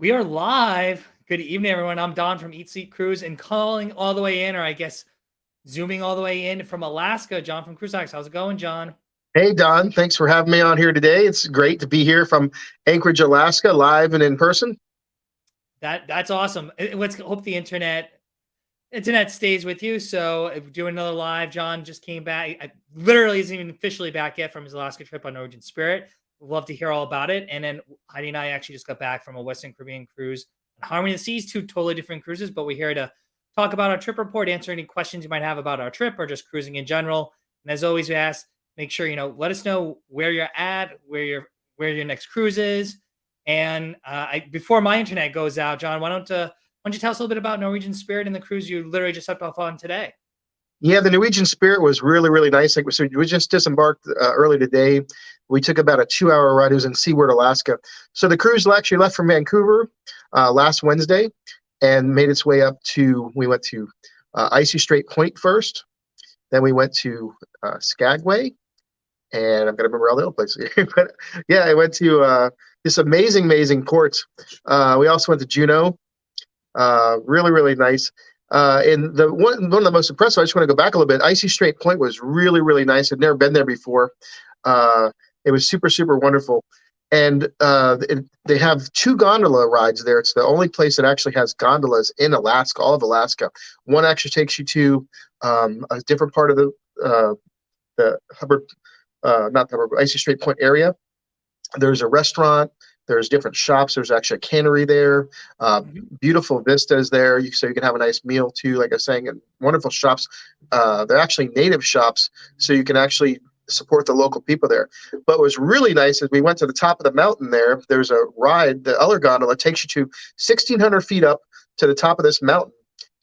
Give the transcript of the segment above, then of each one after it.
We are live. Good evening, everyone. I'm Don from Eat Sleep Cruise and calling all the way in, or I guess zooming all the way in from Alaska. John from Cruise Hacks. How's it going, John? Hey, Don. Thanks for having me on here today. It's great to be here from Anchorage, Alaska, live and in person. That's awesome. Let's hope the internet stays with you. So if we're doing another live, John just came back. I literally isn't even officially back yet from his Alaska trip on Norwegian Spirit. We'd love to hear all about it. And then Heidi and I actually just got back from a Western Caribbean cruise on Harmony of the Seas, two totally different cruises, but we're here to talk about our trip report, answer any questions you might have about our trip or just cruising in general. And as always, we ask, make sure, let us know where you're at, where your next cruise is. And before my internet goes out, John, why don't you tell us a little bit about Norwegian Spirit and the cruise you literally just stepped off on today? Yeah, the Norwegian Spirit was really, really nice. Like we just disembarked early today. We took about a 2-hour ride. It was in Seaward, Alaska. So the cruise actually left from Vancouver last Wednesday and made its way up we went to Icy Strait Point first. Then we went to Skagway. And I'm going to remember all the other places here. But yeah, I went to this amazing port. We also went to Juneau. Really, really nice. And one of the most impressive, I just want to go back a little bit. Icy Strait Point was really, really nice. I'd never been there before. It was super, super wonderful. And they have 2 gondola rides there. It's the only place that actually has gondolas in Alaska, all of Alaska. One actually takes you to a different part of the Hubbard, not the Hubbard, Icy Strait Point area. There's a restaurant. There's different shops. There's actually a cannery there. Beautiful vistas there, so you can have a nice meal too. Like I was saying, and wonderful shops. They're actually native shops, so you can actually support the local people there. But what was really nice is we went to the top of the mountain there. There's a ride. The other gondola takes you to 1,600 feet up to the top of this mountain.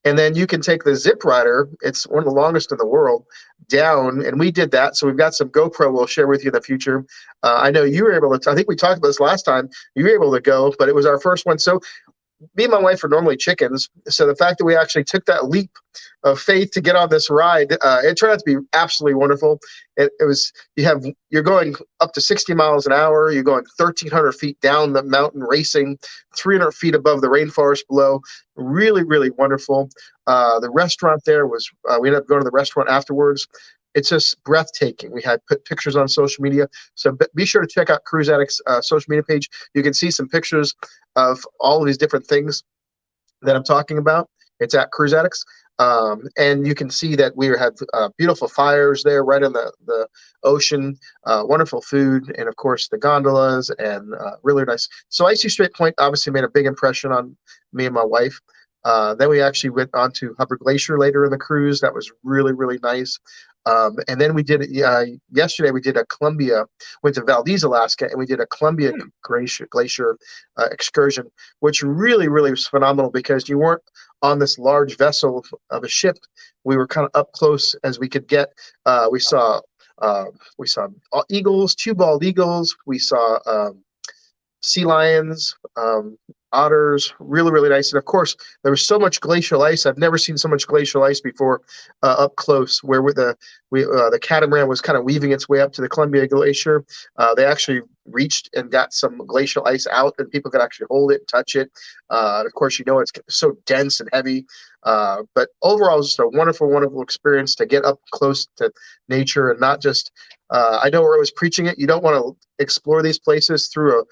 And then you can take the zip rider. It's one of the longest in the world down. And we did that. So we've got some GoPro we'll share with you in the future. I know you were able to, I think we talked about this last time. You were able to go, but it was our first one. So me and my wife are normally chickens. So the fact that we actually took that leap of faith to get on this ride, it turned out to be absolutely wonderful. It was, you're going up to 60 miles an hour. You're going 1,300 feet down the mountain racing, 300 feet above the rainforest below. Really, really wonderful. The restaurant there was, we ended up going to the restaurant afterwards. It's just breathtaking. We had put pictures on social media. So be sure to check out Cruise Addict's social media page. You can see some pictures of all of these different things that I'm talking about. It's at Cruise Addicts. And you can see that we had beautiful fires there right in the ocean, wonderful food, and of course the gondolas, and really nice. So Icy Strait Point obviously made a big impression on me and my wife. Then we actually went on to Hubbard Glacier later in the cruise. That was really, really nice. And then we did yesterday. We did went to Valdez, Alaska, and we did a Columbia Glacier excursion, which really, really was phenomenal because you weren't on this large vessel of a ship. We were kind of up close as we could get. We saw eagles, 2 bald eagles. We saw sea lions, otters, really, really nice. And of course, there was so much glacial ice. I've never seen so much glacial ice before up close, where the catamaran was kind of weaving its way up to the Columbia Glacier. They actually reached and got some glacial ice out, and people could actually hold it and touch it. And of course, it's so dense and heavy. But overall, it was just a wonderful, wonderful experience to get up close to nature and not just. I know we're always preaching it. You don't want to explore these places through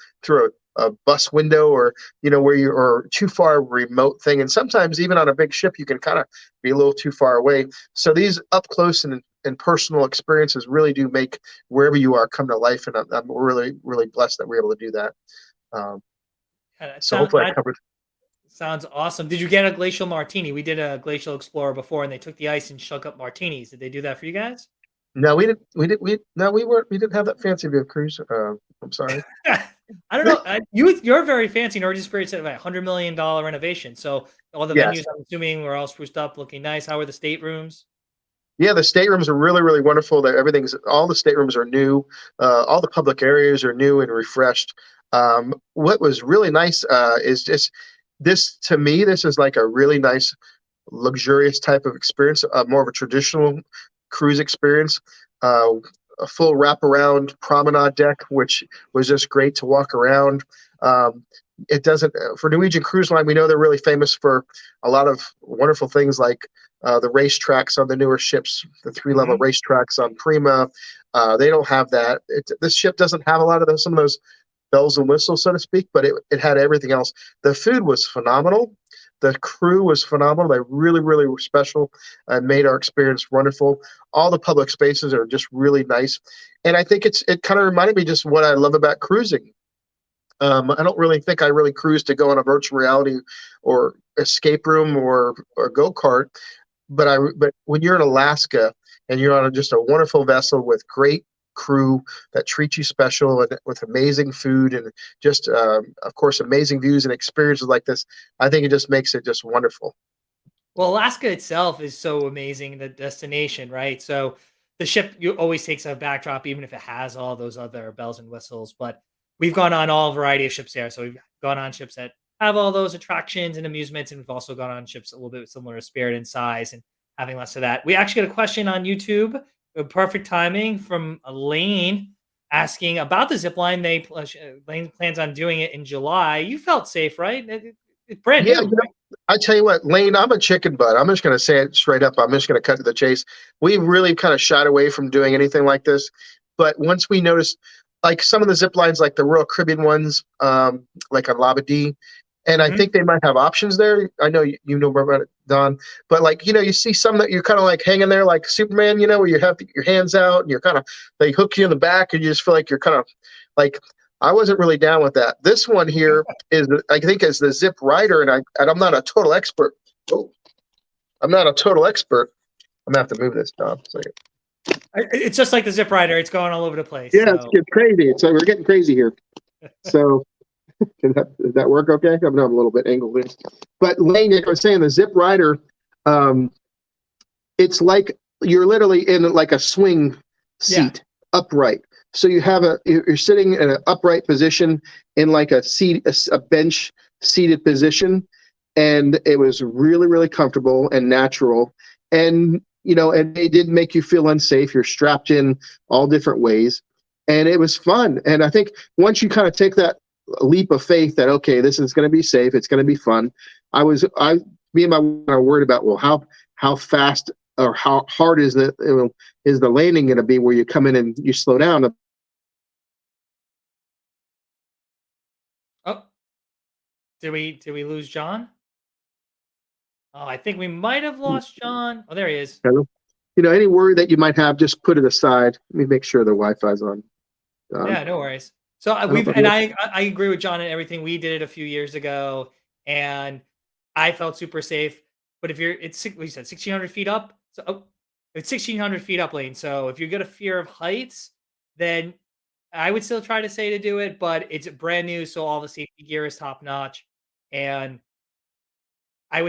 a bus window or where you're too far remote thing. And sometimes even on a big ship, you can kind of be a little too far away. So these up close and personal experiences really do make wherever you are come to life. And I'm really, really blessed that we're able to do that. So hopefully I covered. Sounds awesome. Did you get a glacial martini? We did a glacial explorer before, and they took the ice and shook up martinis. Did they do that for you guys? No, we didn't. We didn't have that fancy of a cruise. I'm sorry. I don't know. You're very fancy. Norwegian Spirit said about $100 million renovation. So all the venues, I'm assuming, were all spruced up, looking nice. How were the staterooms? Yeah, the staterooms are really, really wonderful. All the staterooms are new. All the public areas are new and refreshed. What was really nice is just this. To me, this is like a really nice, luxurious type of experience. More of a traditional cruise experience. A full wraparound promenade deck, which was just great to walk around. it doesn't for Norwegian Cruise Line. We know they're really famous for a lot of wonderful things like the racetracks on the newer ships, the three-level Mhm. racetracks on Prima. They don't have that. This ship doesn't have a lot of those, some of those bells and whistles, so to speak, but it had everything else. The food was phenomenal. The crew was phenomenal. They really, really were special and made our experience wonderful. All the public spaces are just really nice. And I think it kind of reminded me just what I love about cruising. I don't really think I really cruise to go on a virtual reality or escape room or go kart, but when you're in Alaska and you're on just a wonderful vessel with great crew that treat you special and with amazing food and just of course amazing views and experiences like this, I think it just makes it just wonderful. Well, Alaska itself is so amazing, the destination, right? So the ship always takes a backdrop, even if it has all those other bells and whistles. But we've gone on all variety of ships there. So we've gone on ships that have all those attractions and amusements, and we've also gone on ships a little bit similar to Spirit in size and having less of that. We actually got a question on YouTube, perfect timing from Elaine asking about the zip line. Lane plans on doing it in July. You felt safe, right? It's brand Yeah, new, right? I tell you what, Lane, I'm a chicken butt. I'm just going to say it straight up. I'm just going to cut to the chase. We really kind of shied away from doing anything like this. But once we noticed, like some of the zip lines, like the Royal Caribbean ones, like on Labadee, and I Mhm. think they might have options there. I know you know more about it, Don. But like, you see some that you're kind of like hanging there like Superman, where you have your hands out and you're kind of, they hook you in the back and you just feel like you're kind of like, I wasn't really down with that. This one here is, I think, is the Zip Rider, and I'm not a total expert. Oh, I'm not a total expert. I'm gonna have to move this, Don. So, It's just like the zip rider, it's going all over the place, yeah, it's so getting crazy. So we're getting crazy here. So does that work okay? I'm a little bit angled in. But Lane, like I was saying, the Zip Rider, um, it's like you're literally in like a swing yeah. seat, upright. So you're sitting in an upright position in like a bench seated position, and it was really, really comfortable and natural. And and it didn't make you feel unsafe. You're strapped in all different ways, and it was fun. And I think once you kind of take that leap of faith that okay, this is going to be safe, it's going to be fun. Me and my wife are worried about, well, how fast or how hard is the landing going to be where you come in and you slow down. Oh, did we lose John? Oh, I think we might have lost John. Oh, there he is. Any worry that you might have, just put it aside. Let me make sure the Wi-Fi's on. Yeah, no worries. So, I don't we've know. and I agree with John and everything. We did it a few years ago, and I felt super safe. But if you're it's six what you said, 1,600 feet up? So, it's 1,600 feet up, Lane. So, if you get a fear of heights, then I would still try to say to do it, but it's brand new, so all the safety gear is top notch, and we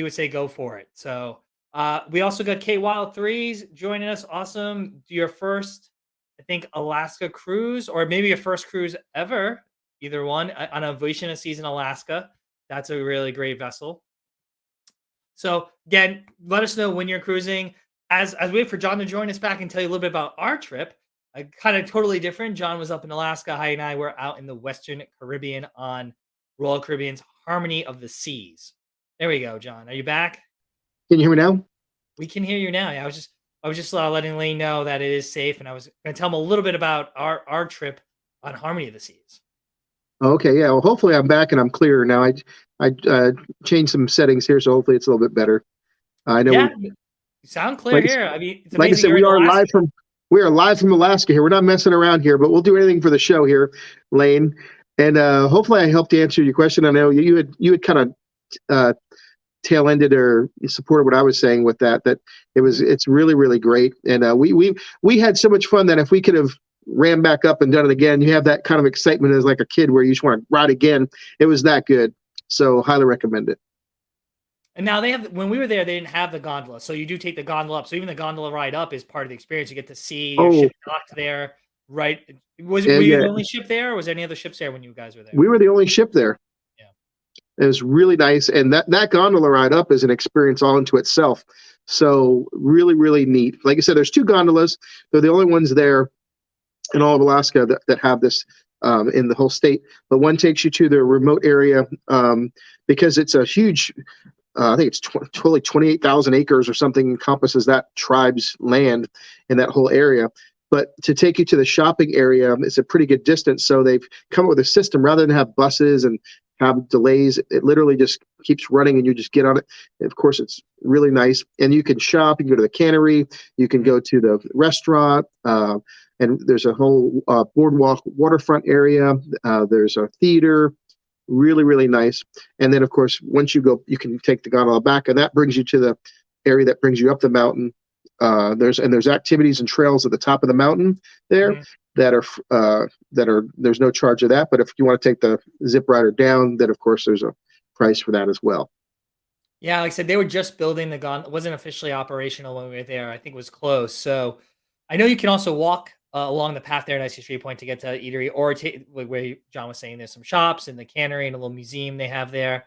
would say go for it. So, we also got K Wild Threes joining us. Awesome. Your first, I think, Alaska cruise, or maybe your first cruise ever. Either one on a Vacation Season Alaska. That's a really great vessel. So again, let us know when you're cruising. As we wait for John to join us back and tell you a little bit about our trip, kind of totally different. John was up in Alaska. Heidi and I were out in the Western Caribbean on Royal Caribbean's Harmony of the Seas. There we go, John. Are you back? Can you hear me now? We can hear you now. Yeah, I was just letting Lane know that it is safe, and I was going to tell him a little bit about our trip on Harmony of the Seas. Okay, yeah. Well, hopefully I'm back and I'm clearer now. I changed some settings here, so hopefully it's a little bit better. I know Yeah, you sound clear like here. I mean, it's like I amazing said, you're in Alaska. we are live from Alaska here. We're not messing around here, but we'll do anything for the show here, Lane. And hopefully I helped answer your question. I know you had kind of uh, tail ended or supported what I was saying with that it's really, really great. And we had so much fun that if we could have ran back up and done it again, you have that kind of excitement as like a kid where you just want to ride again. It was that good. So highly recommend it. And now when we were there, they didn't have the gondola. So you do take the gondola up. So even the gondola ride up is part of the experience. You get to see your Oh, ship docked there, right? yeah, Were you yeah. the only ship there, or was there any other ships there when you guys were there? We were the only ship there. Yeah. It was really nice. And that gondola ride up is an experience all into itself. So really, really neat. Like I said, there's two gondolas. They're the only ones there in all of Alaska that have this in the whole state, but one takes you to the remote area because it's a huge. I think it's totally 28,000 acres or something encompasses that tribe's land in that whole area. But to take you to the shopping area, it's a pretty good distance. So they've come up with a system rather than have buses and have delays. It literally just keeps running and you just get on it. And of course, it's really nice. And you can shop, you can go to the cannery, you can go to the restaurant, and there's a whole boardwalk waterfront area. There's a theater. Really, really nice. And then, of course, once you go, you can take the gondola back, and that brings you to the area that brings you up the mountain. There's activities and trails at the top of the mountain there that are there's no charge of that. But if you want to take the zip rider down, then of course there's a price for that as well. Yeah, like I said, they were just building the gondola. It wasn't officially operational when we were there. I think it was close. So I know you can also walk along the path there at Icy Street Point to get to eatery, or where John was saying there's some shops and the cannery and a little museum they have there,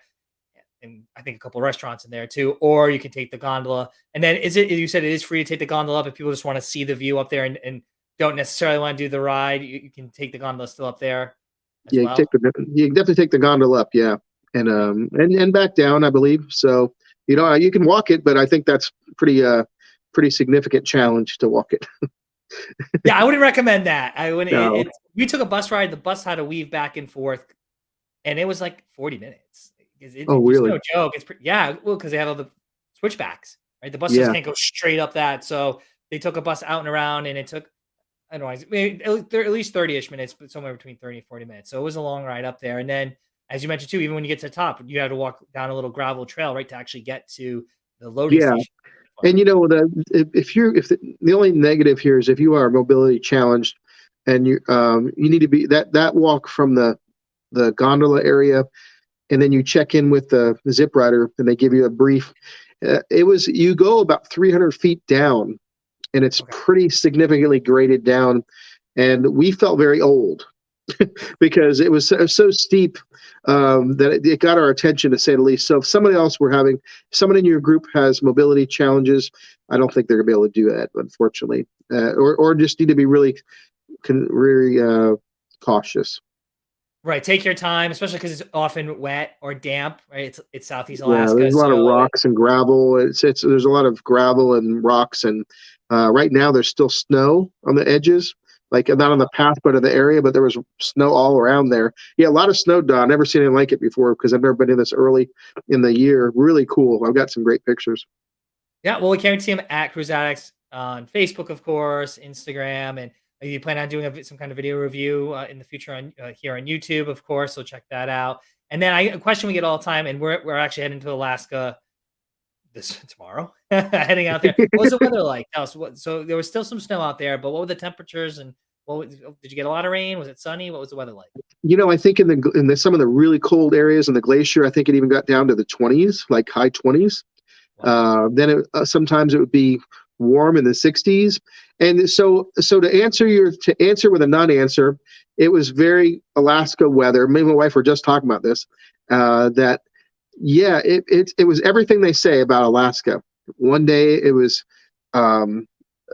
and I think a couple restaurants in there too. Or you can take the gondola, and then you said it is free to take the gondola up if people just want to see the view up there and don't necessarily want to do the ride. You can take the gondola still up there as Yeah, well. you can definitely take the gondola up, yeah, and back down, I believe. So you can walk it, but I think that's pretty significant challenge to walk it. Yeah, I wouldn't recommend that. I wouldn't. No. We took a bus ride. The bus had to weave back and forth, and it was like 40 minutes. Oh, It's really? no joke. Yeah, well, because they have all the switchbacks, right? The bus just Yeah. can't go straight up that. So they took a bus out and around, and it took, I don't know, maybe at least 30-ish minutes, but somewhere between 30 and 40 minutes. So it was a long ride up there. And then, as you mentioned too, even when you get to the top, you had to walk down a little gravel trail, right, to actually get to the loading Yeah. station. And if the only negative here is if you are mobility challenged and you need to be that walk from the gondola area, and then you check in with the zip rider and they give you a brief. You go about 300 feet down, and it's pretty significantly graded down, and we felt very old because it was so steep that it got our attention, to say the least. So if someone in your group has mobility challenges, I don't think they're gonna be able to do that, unfortunately, or just need to be really cautious. Right, take your time, especially because it's often wet or damp, right? It's Southeast Yeah, Alaska, there's a lot of so rocks and gravel. There's a lot of gravel and rocks, and right now there's still snow on the edges, like not on the path, but in the area. But there was snow all around there. Yeah, a lot of snow, Don. Never seen anything like it before because I've never been in this early in the year. Really cool. I've got some great pictures. yeah, well, we can't see him at Cruise Addicts on Facebook, of course, Instagram, and you plan on doing some kind of video review in the future on here on YouTube, of course. So check that out. And then a question we get all the time, and we're actually heading to Alaska tomorrow, heading out there. What was the weather like? Tell us so there was still some snow out there, but what were the temperatures and did you get a lot of rain? Was it sunny? What was the weather like? I think in some of the really cold areas in the glacier, I think it even got down to the 20s, like high 20s. Wow. Then sometimes it would be warm in the 60s. And so to answer with a non-answer, it was very Alaska weather. Me and my wife were just talking about this. That yeah, it was everything they say about Alaska. One day it was a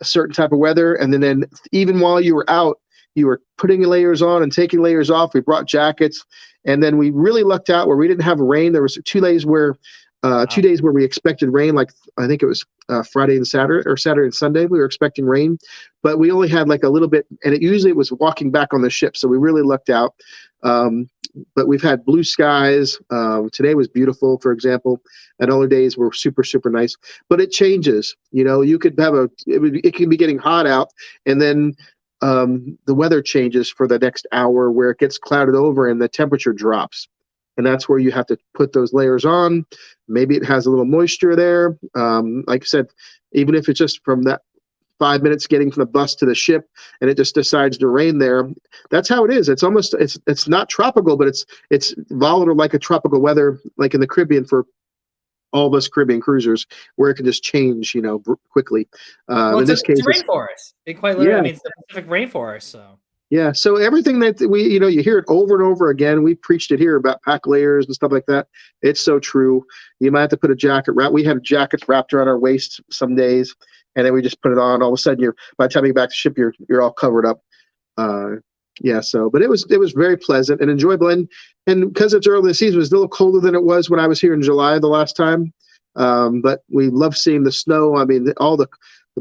certain type of weather, and then even while you were out, you were putting layers on and taking layers off. We brought jackets, and then we really lucked out where we didn't have rain. There was 2 days where 2 days where we expected rain, like I think it was Friday and Saturday, or Saturday and Sunday. We were expecting rain, but we only had like a little bit, and it was walking back on the ship. So we really lucked out. But we've had blue skies. Today was beautiful, for example, and other days were super, super nice. But it changes. You could it can be getting hot out, and then the weather changes for the next hour where it gets clouded over and the temperature drops. And that's where you have to put those layers on. Maybe it has a little moisture there. Like I said, even if it's just from that 5 minutes getting from the bus to the ship and it just decides to rain there, that's how it is. It's not tropical, but it's volatile like a tropical weather, like in the Caribbean for all of us Caribbean cruisers, where it can just change, quickly. Well, In this case, it's a rainforest. It quite literally, I mean, it's the Pacific rainforest. So yeah. So everything that you hear it over and over again. We preached it here about pack layers and stuff like that. It's so true. You might have to put a jacket we had jackets wrapped around our waist some days, and then we just put it on. All of a sudden, by the time you get back to ship, you're all covered up. Yeah, so but it was very pleasant and enjoyable, and because it's early in the season, it was a little colder than it was when I was here in July the last time. But we love seeing the snow. I mean, all the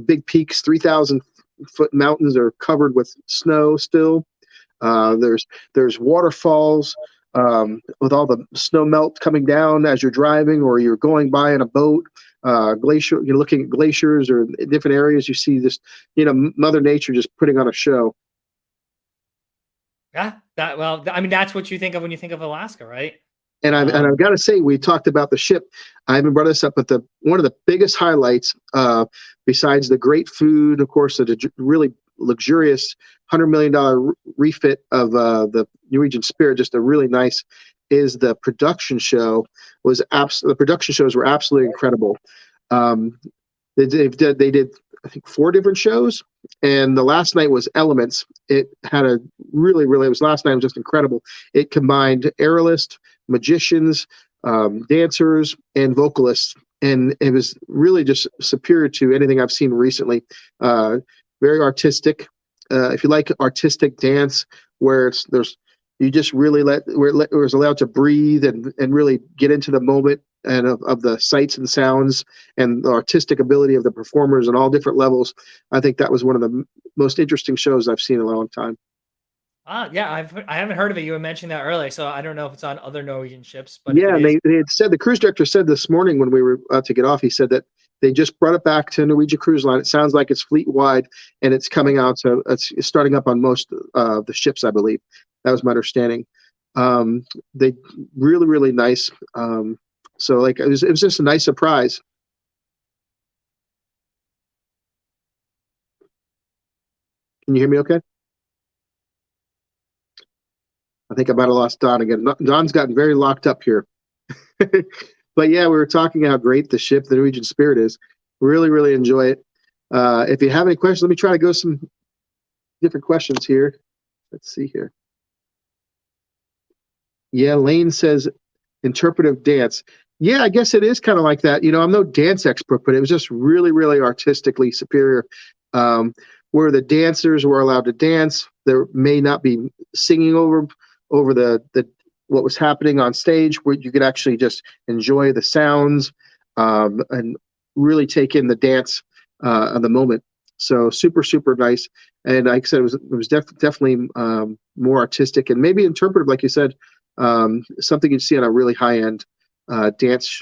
big peaks, 3,000-foot mountains are covered with snow still. There's waterfalls with all the snow melt coming down as you're driving or you're going by in a boat. Glacier, you're looking at glaciers or different areas. You see this, Mother Nature just putting on a show. Yeah, I mean, that's what you think of when you think of Alaska, right? And I've got to say, we talked about the ship. I haven't brought this up, but one of the biggest highlights, besides the great food, of course, the really luxurious $100 million refit of the Norwegian Spirit, just a really nice, is the production show. The production shows were absolutely incredible. They did I think 4 different shows, and the last night was Elements. It had a really, really, it was last night was just incredible. It combined aerialists, magicians, dancers, and vocalists, and it was really just superior to anything I've seen recently. Very artistic. If you like artistic dance, where you just really was allowed to breathe and really get into the moment and of the sights and sounds and the artistic ability of the performers on all different levels. I think that was one of the most interesting shows I've seen in a long time. Yeah, I haven't heard of it. You were mentioning that earlier, so I don't know if it's on other Norwegian ships, but if Yeah, it and is, they had said, the cruise director said this morning when we were about to get off, he said that they just brought it back to Norwegian Cruise Line. It sounds like it's fleet wide and it's coming out. So it's starting up on most of the ships, I believe. That was my understanding. They really, really nice. So like it was just a nice surprise. Can you hear me okay? I think I might have lost Don again. Don's gotten very locked up here. But yeah, we were talking how great the ship, the Norwegian Spirit, is. Really, really enjoy it. If you have any questions, let me try to go some different questions here. Let's see here. Yeah, Lane says interpretive dance. Yeah, I guess it is kind of like that. I'm no dance expert, but it was just really, really artistically superior. Um, where the dancers were allowed to dance, there may not be singing over the what was happening on stage, where you could actually just enjoy the sounds and really take in the dance of the moment. So super, super nice. And like I said, it was definitely more artistic and maybe interpretive, like you said, something you'd see on a really high end dance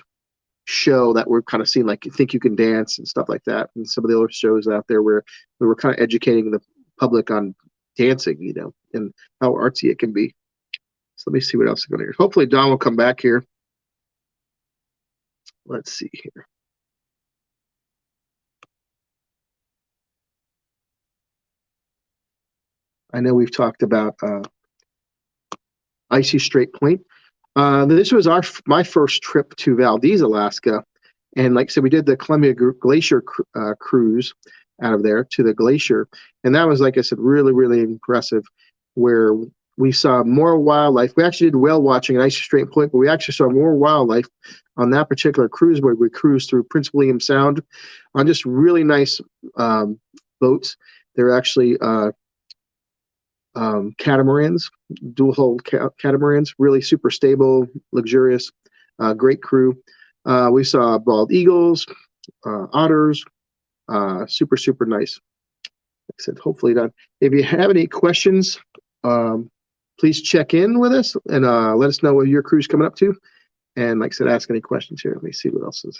show that we're kind of seeing, like Think You Can Dance and stuff like that, and some of the other shows out there where we were kind of educating the public on dancing, and how artsy it can be. So let me see what else is going here. Hopefully Don will come back here. Let's see here. I know we've talked about Icy Strait Point. This was my first trip to Valdez, Alaska, and like I said, we did the Columbia Glacier cruise out of there to the glacier, and that was, like I said, really, really impressive. Where we saw more wildlife. We actually did whale watching at Icy Strait Point, but we actually saw more wildlife on that particular cruise where we cruised through Prince William Sound on just really nice boats. They're actually catamarans, dual hull catamarans, really super stable, luxurious, great crew. We saw bald eagles, otters, super, super nice. Like I said, hopefully done. If you have any questions, please check in with us and let us know what your crew's coming up to. And like I said, ask any questions here. Let me see what else is.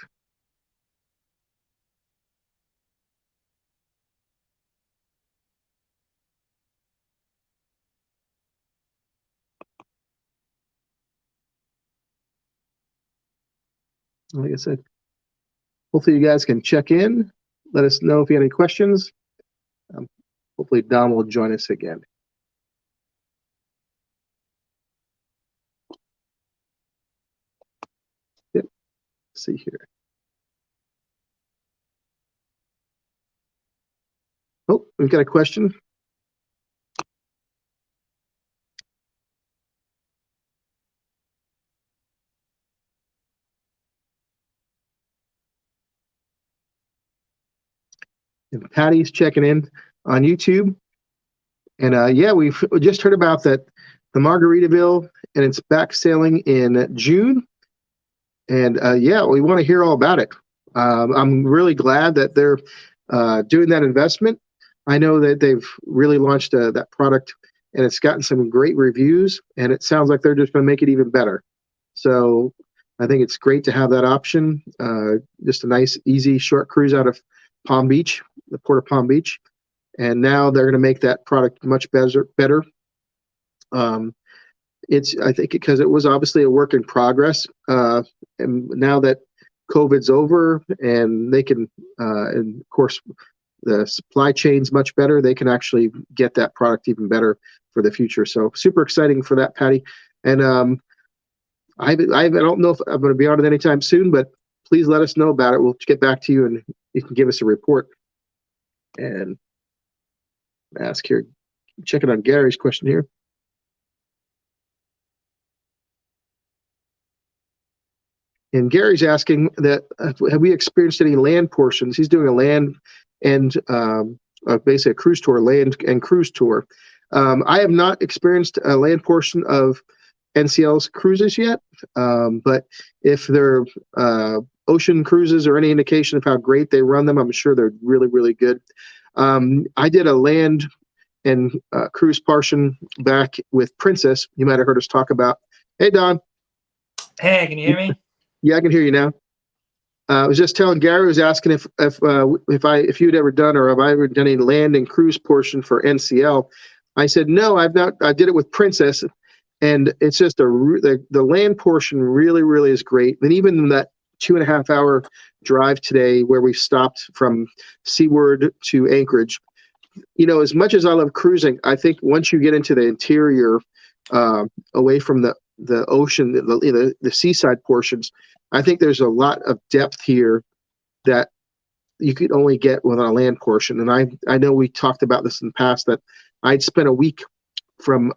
Like I said, hopefully you guys can check in. Let us know if you have any questions. Hopefully Don will join us again. Yep. Let's see here. Oh, we've got a question. And Patty's checking in on YouTube. And yeah, we've just heard about that, the Margaritaville, and it's back sailing in June. And yeah, we want to hear all about it. I'm really glad that they're doing that investment. I know that they've really launched that product, and it's gotten some great reviews, and it sounds like they're just going to make it even better. So I think it's great to have that option. Just a nice, easy, short cruise out of Palm Beach, the port of Palm Beach. And now they're going to make that product much better. It's, I think, because it was obviously a work in progress, and now that COVID's over, and they can, and of course, the supply chain's much better, they can actually get that product even better for the future. So super exciting for that, Patty. And I don't know if I'm going to be on it anytime soon, but please let us know about it. We'll get back to you, and you can give us a report. And ask here, checking on Gary's question here. And Gary's asking that have we experienced any land portions? He's doing a land and basically a cruise tour, land and cruise tour. I have not experienced a land portion of NCL's cruises yet, but if they're ocean cruises or any indication of how great they run them, I'm sure they're really, really good. I did a land and cruise portion back with Princess. You might have heard us talk about. Hey, Don. Hey, can you hear me? Yeah, I can hear you now. I was just telling Gary, was asking if you'd ever done, or have I ever done any land and cruise portion for NCL. I said no, I've not. I did it with Princess, and it's just the land portion really, really is great. And even that 2.5 hour drive today, where we stopped from Seaward to Anchorage, you know, as much as I love cruising, I think once you get into the interior, away from the ocean, the seaside portions, I think there's a lot of depth here that you could only get with a land portion. And I know we talked about this in the past, that I'd spent a week from,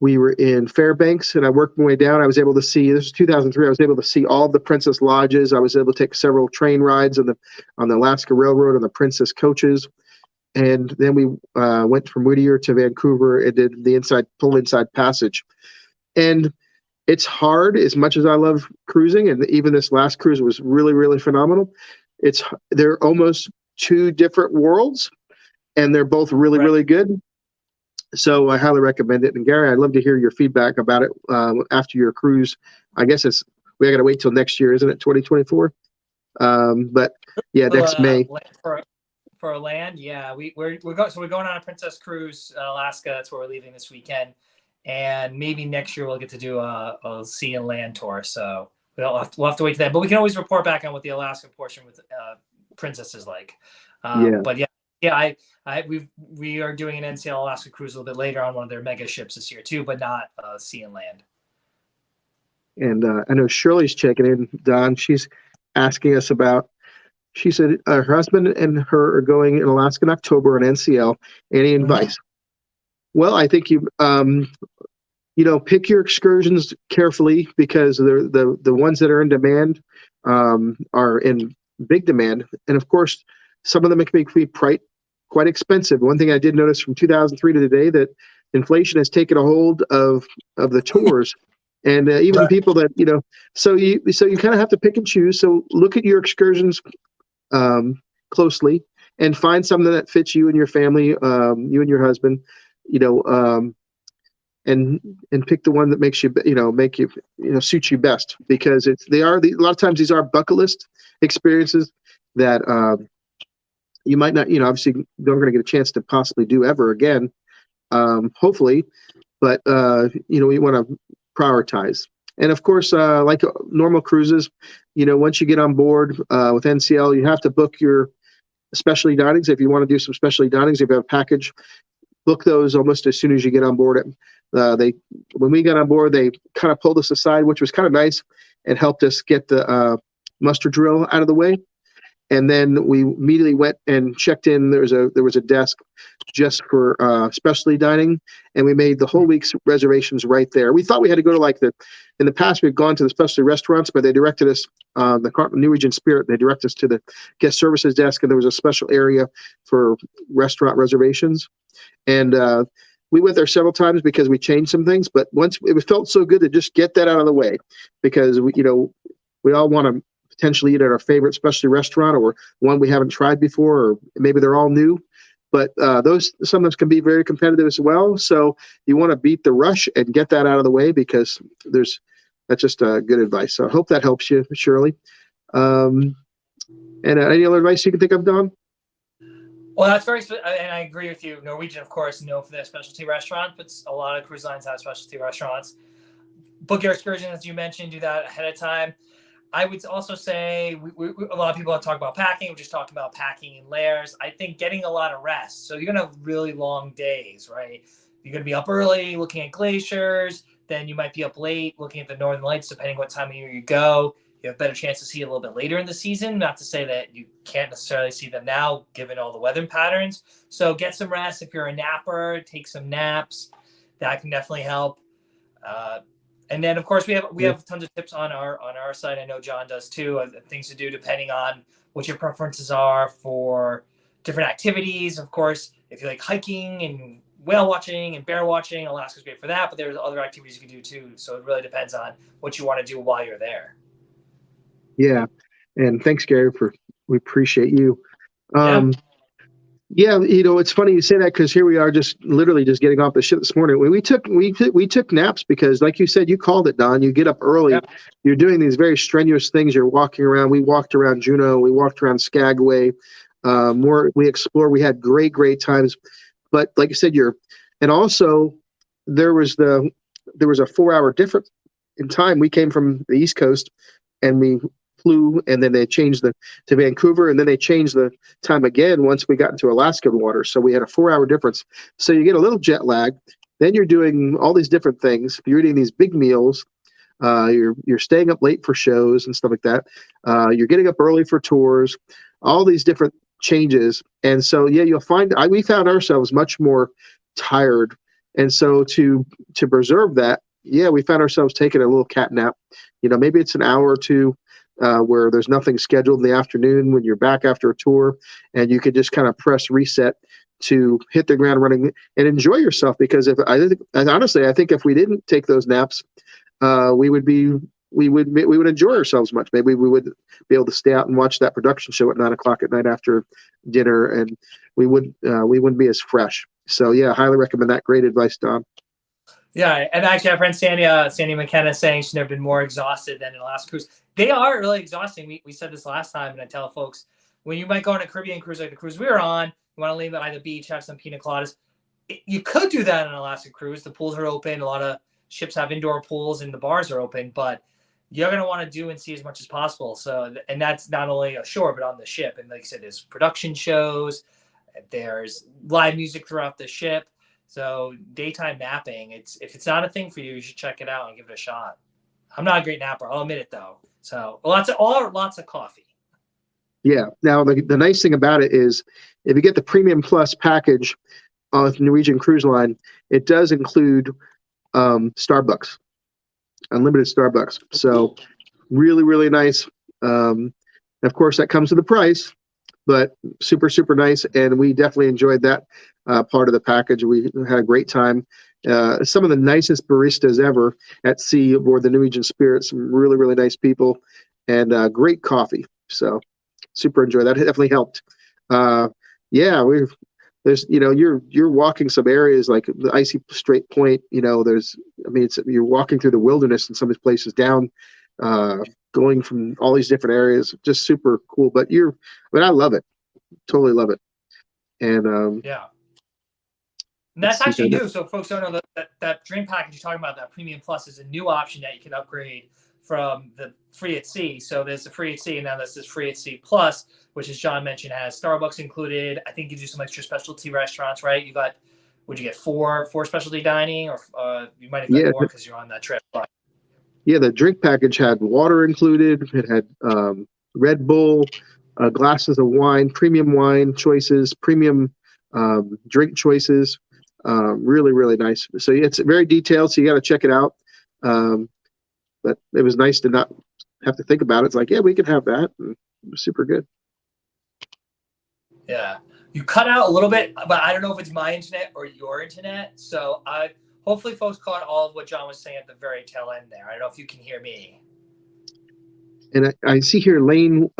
we were in Fairbanks, and I worked my way down. I was able to see, this was 2003, I was able to see all of the Princess Lodges. I was able to take several train rides on the Alaska Railroad on the Princess coaches. And then we went from Whittier to Vancouver and did the full inside passage. And it's hard, as much as I love cruising, and even this last cruise was really, really phenomenal. They're almost two different worlds, and they're both really, really good. So I highly recommend it. And Gary, I'd love to hear your feedback about it after your cruise. I guess we got to wait till next year, isn't it? 2024. But yeah, next May. For land, yeah, we're going on a Princess cruise, Alaska. That's where we're leaving this weekend, and maybe next year we'll get to do a sea and land tour. So we'll have to wait for that, but we can always report back on what the Alaska portion with Princess is like. Yeah. But yeah, we are doing an NCL Alaska cruise a little bit later on one of their mega ships this year too, but not sea and land. And I know Shirley's checking in, Don. She's asking us about. She said her husband and her are going in Alaska in October on NCL. Any advice? Well, I think you pick your excursions carefully, because the ones that are in demand are in big demand, and of course, some of them can be quite expensive. One thing I did notice from 2003 to today, that inflation has taken a hold of the tours. And even people that, so you kind of have to pick and choose. So look at your excursions closely, and find something that fits you and your family, you and your husband, and pick the one that makes you, suits you best, because a lot of times these are bucket list experiences that you might not, obviously don't going to get a chance to possibly do ever again, hopefully, but you want to prioritize. And of course, like normal cruises, once you get on board with NCL, you have to book your specialty dinings. If you want to do some specialty dinings, if you have a package, book those almost as soon as you get on board. When we got on board, they kind of pulled us aside, which was kind of nice, and helped us get the muster drill out of the way. And then we immediately went and checked in. There was a desk just for specialty dining, and we made the whole week's reservations right there. We thought we had to go to in the past we'd gone to the specialty restaurants, but they directed us, the Norwegian Spirit, they directed us to the guest services desk, and there was a special area for restaurant reservations. And we went there several times because we changed some things, but once it felt so good to just get that out of the way, because we all want to potentially eat at our favorite specialty restaurant or one we haven't tried before, or maybe they're all new. But those sometimes can be very competitive as well. So you want to beat the rush and get that out of the way, because that's just good advice. So I hope that helps you, Shirley. And any other advice you can think of, Don? Well, that's and I agree with you. Norwegian, of course, known for their specialty restaurant, but a lot of cruise lines have specialty restaurants. Book your excursion, as you mentioned, do that ahead of time. I would also say a lot of people have talked about packing. We just talked about packing in layers. I think getting a lot of rest. So you're going to have really long days, right? You're going to be up early looking at glaciers. Then you might be up late looking at the northern lights, depending what time of year you go. You have a better chance to see it a little bit later in the season. Not to say that you can't necessarily see them now, given all the weather patterns. So get some rest. If you're a napper, take some naps. That can definitely help. And then, of course, we have tons of tips on our site. I know John does too, things to do depending on what your preferences are for different activities. Of course, if you like hiking and whale watching and bear watching, Alaska's great for that. But there's other activities you can do too. So it really depends on what you want to do while you're there. Yeah, and thanks, Gary, we appreciate you. Yeah. Yeah, it's funny you say that, because here we are, just literally just getting off the ship this morning. We took naps because, like you said, you called it, Don. You get up early. Yeah. You're doing these very strenuous things. You're walking around. We walked around Juneau. We walked around Skagway. We explored. We had great times. But like I said, and also there was a 4-hour difference in time. We came from the East Coast, and we flew, and then they changed to Vancouver, and then they changed the time again once we got into Alaskan water. So we had a 4-hour difference. So you get a little jet lag. Then you're doing all these different things. You're eating these big meals. You're staying up late for shows and stuff like that. You're getting up early for tours. All these different changes. And so you'll find we found ourselves much more tired. And so to preserve that, we found ourselves taking a little cat nap. Maybe it's an hour or two. Where there's nothing scheduled in the afternoon when you're back after a tour, and you could just kind of press reset to hit the ground running and enjoy yourself. Because honestly, I think if we didn't take those naps, we would enjoy ourselves much. Maybe we would be able to stay out and watch that production show at 9:00 at night after dinner, and we wouldn't be as fresh. So highly recommend that. Great advice, Don. Yeah, and actually, our friend Sandy McKenna saying she's never been more exhausted than an Alaska cruise. They are really exhausting. We said this last time, and I tell folks, when you might go on a Caribbean cruise like the cruise we were on, you want to leave by the beach, have some pina coladas. You could do that on an Alaska cruise. The pools are open. A lot of ships have indoor pools, and the bars are open. But you're going to want to do and see as much as possible. So, and that's not only ashore, but on the ship. And like I said, there's production shows. There's live music throughout the ship. So daytime napping, if it's not a thing for you, you should check it out and give it a shot. I'm not a great napper, I'll admit it though. So lots of coffee. Yeah. Now the nice thing about it is, if you get the Premium Plus package on Norwegian Cruise Line, it does include Starbucks, unlimited Starbucks. So really nice. Of course, that comes with a price, but super nice, and we definitely enjoyed that part of the package. We had a great time. Some of the nicest baristas ever at sea aboard the Norwegian Spirit. Some really nice people, and great coffee. So super enjoyed that. It definitely helped. You're walking some areas like the Icy Strait Point. You're walking through the wilderness in some of these places down. Going from all these different areas, just super cool. But I love it, totally love it. And and that's actually new. So folks don't know that dream package you're talking about, that Premium Plus, is a new option that you can upgrade from the Free at Sea. So there's the Free at Sea, and now there's this Free at Sea Plus, which, as John mentioned, has Starbucks included. I think gives you some extra specialty restaurants, right? Would you get four specialty dining, or you might have got more because you're on that trip. But the drink package had water included. It had Red Bull, glasses of wine choices, premium drink choices. Really, really nice. So it's very detailed. So you got to check it out. But it was nice to not have to think about it. It's like, yeah, we can have that. And it was super good. Yeah. You cut out a little bit, but I don't know if it's my internet or your internet. So hopefully folks caught all of what John was saying at the very tail end there. I don't know if you can hear me. And I see here Lane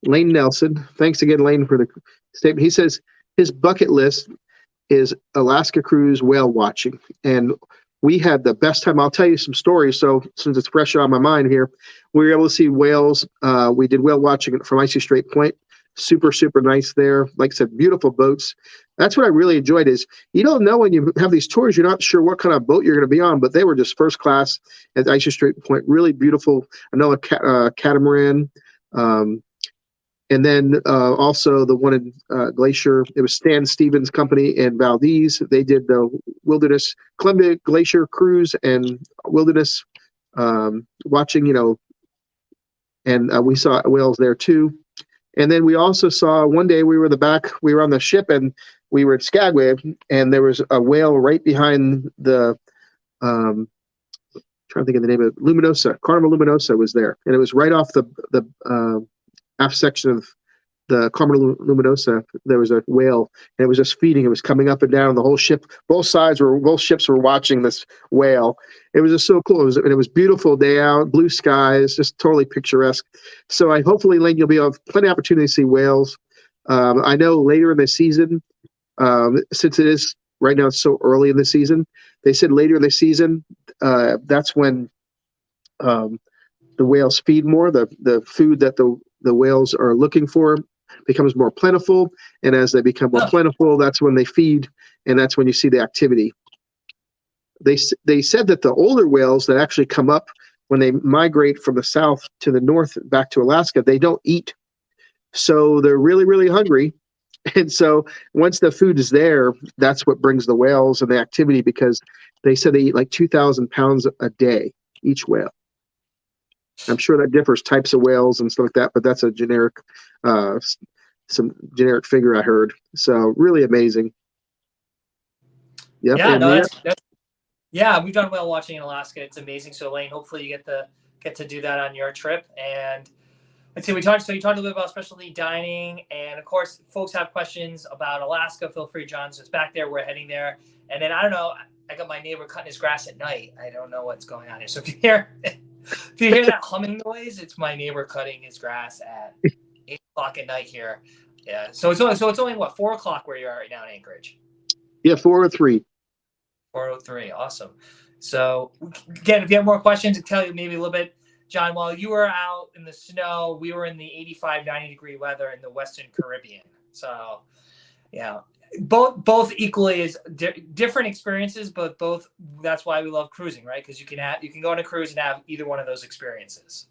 Nelson. Thanks again, Lane, for the statement. He says his bucket list is Alaska cruise whale watching. And we had the best time. I'll tell you some stories. So since it's fresh on my mind here, we were able to see whales. We did whale watching from Icy Strait Point. Super, super nice there. Like I said, beautiful boats. That's what I really enjoyed is you don't know when you have these tours, you're not sure what kind of boat you're going to be on, but they were just first class at Icy Strait Point. Really beautiful. I know a catamaran. And then also the one in Glacier, it was Stan Stevens' company in Valdez. They did the Wilderness Columbia Glacier cruise and wilderness watching, and we saw whales there too. And then we also saw one day we were on the ship and we were at Skagway and there was a whale right behind the, trying to think of the name of it, Luminosa, Carnival Luminosa was there. And it was right off the aft section of the Carnival Luminosa. There was a whale and it was just feeding. It was coming up and down the whole ship. Both ships were watching this whale. It was just so cool. It was beautiful day out, blue skies, just totally picturesque. So hopefully, Lane, you'll be have plenty of opportunity to see whales. I know later in the season, since it is right now, it's so early in the season, they said later in the season, that's when the whales feed more. The food that the whales are looking for becomes more plentiful, and as they become more plentiful, that's when they feed, and that's when you see the activity. They said that the older whales that actually come up when they migrate from the south to the north back to Alaska, they don't eat, so they're really, really hungry, and so once the food is there, that's what brings the whales and the activity, because they said they eat like 2,000 pounds a day, each whale. I'm sure that differs types of whales and stuff like that, but that's a generic, some generic figure I heard. So really amazing. Yep. Yeah, no, yeah, we've done whale watching in Alaska. It's amazing. So Lane, hopefully you get to do that on your trip. And let's see, you talked a little bit about specialty dining, and of course, folks have questions about Alaska. Feel free, John's just back there. We're heading there, and then I don't know. I got my neighbor cutting his grass at night. I don't know what's going on here. So if you hear that humming noise, it's my neighbor cutting his grass at 8 o'clock at night here. Yeah. So it's only what, 4 o'clock where you are right now in Anchorage? Yeah, 4:03. 4:03. Awesome. So again, if you have more questions, to tell you maybe a little bit, John, while you were out in the snow, we were in the 85, 90 degree weather in the Western Caribbean. So yeah, both equally is different experiences, but both, that's why we love cruising, right? Because you can go on a cruise and have either one of those experiences.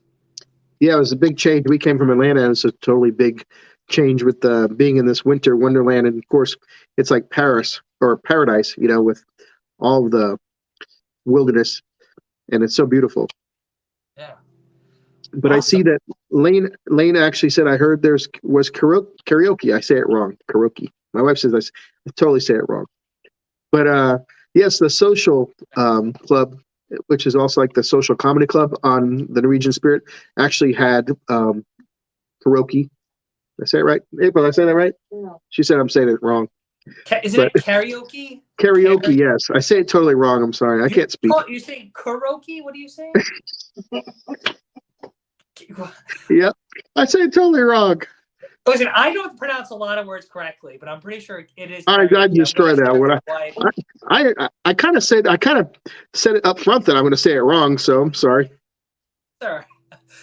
Yeah, it was a big change. We came from Atlanta, and it's a totally big change with being in this winter wonderland. And of course, it's like Paris or paradise, with all of the wilderness, and it's so beautiful. Yeah. But awesome. I see that Lane actually said, I heard was karaoke. I say it wrong. Karaoke. My wife says I totally say it wrong. But yes, the social club, which is also like the social comedy club on the Norwegian Spirit, actually had karaoke. Did I say it right? April, did I say that right? No. She said I'm saying it wrong. Isn't it karaoke? Karaoke, yes. I say it totally wrong. I'm sorry. I can't speak. You say karaoke? What are you saying? Yep. I say it totally wrong. Listen, I don't pronounce a lot of words correctly, but I'm pretty sure it is. I destroy that. I kind of said it up front that I'm going to say it wrong, so I'm sorry. Sure.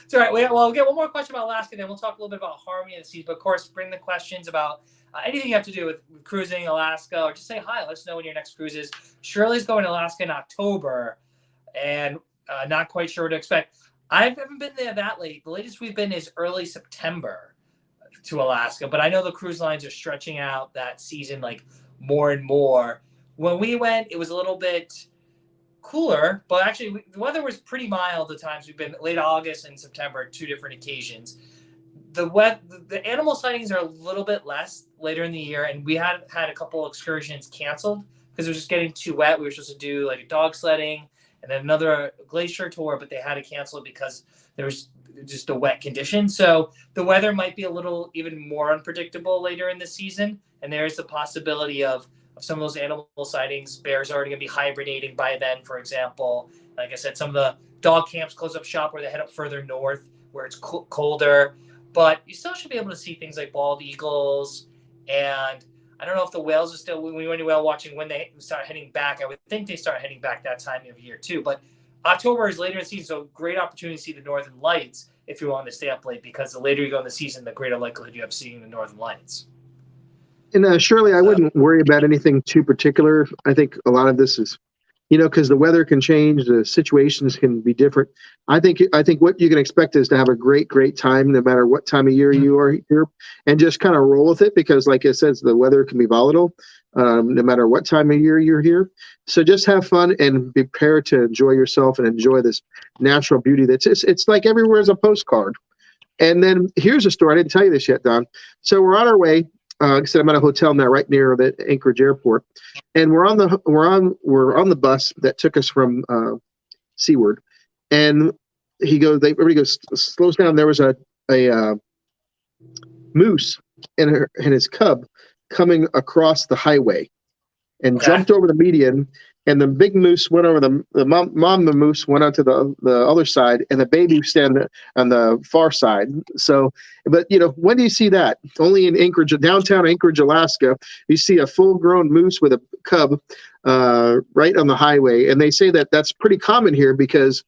It's all right. Well, we'll get one more question about Alaska, then we'll talk a little bit about Harmony of the Seas. But of course, bring the questions about anything you have to do with cruising Alaska, or just say hi. Let us know when your next cruise is. Shirley's going to Alaska in October, and not quite sure what to expect. I haven't been there that late. The latest we've been is early September to Alaska, but I know the cruise lines are stretching out that season like more and more. When we went, it was a little bit cooler, but actually the weather was pretty mild the times we've been, late August and September, two different occasions. the animal sightings are a little bit less later in the year, and we had a couple excursions canceled because it was just getting too wet. We were supposed to do like a dog sledding and then another glacier tour, but they had to cancel it because there was just a wet condition. So the weather might be a little even more unpredictable later in the season, and there is the possibility of some of those animal sightings. Bears are already going to be hibernating by then, for example. Like I said, some of the dog camps close up shop, or they head up further north where it's colder. But you still should be able to see things like bald eagles. And I don't know if the whales are still, when we went to whale watching, when they start heading back. I would think they start heading back that time of year too. But October is later in the season, so great opportunity to see the northern lights if you want to stay up late, because the later you go in the season, the greater likelihood you have seeing the northern lights. And Shirley, I wouldn't worry about anything too particular. I think a lot of this is, because the weather can change, the situations can be different. I think what you can expect is to have a great time, no matter what time of year you are here, and just kind of roll with it, because, like I said, the weather can be volatile, no matter what time of year you're here. So just have fun and be prepared to enjoy yourself and enjoy this natural beauty. It's like everywhere is a postcard. And then here's a story. I didn't tell you this yet, Don. So we're on our way. Like I said, I'm at a hotel now right near the Anchorage Airport, and we're on the bus that took us from Seaward, and everybody goes, slows down. There was a moose and his cub coming across the highway, and jumped over the median. And the big moose went over the mom. The moose went onto the other side, and the baby stand on the far side. So, but when do you see that? Only in Anchorage, downtown Anchorage, Alaska, you see a full-grown moose with a cub right on the highway. And they say that that's pretty common here because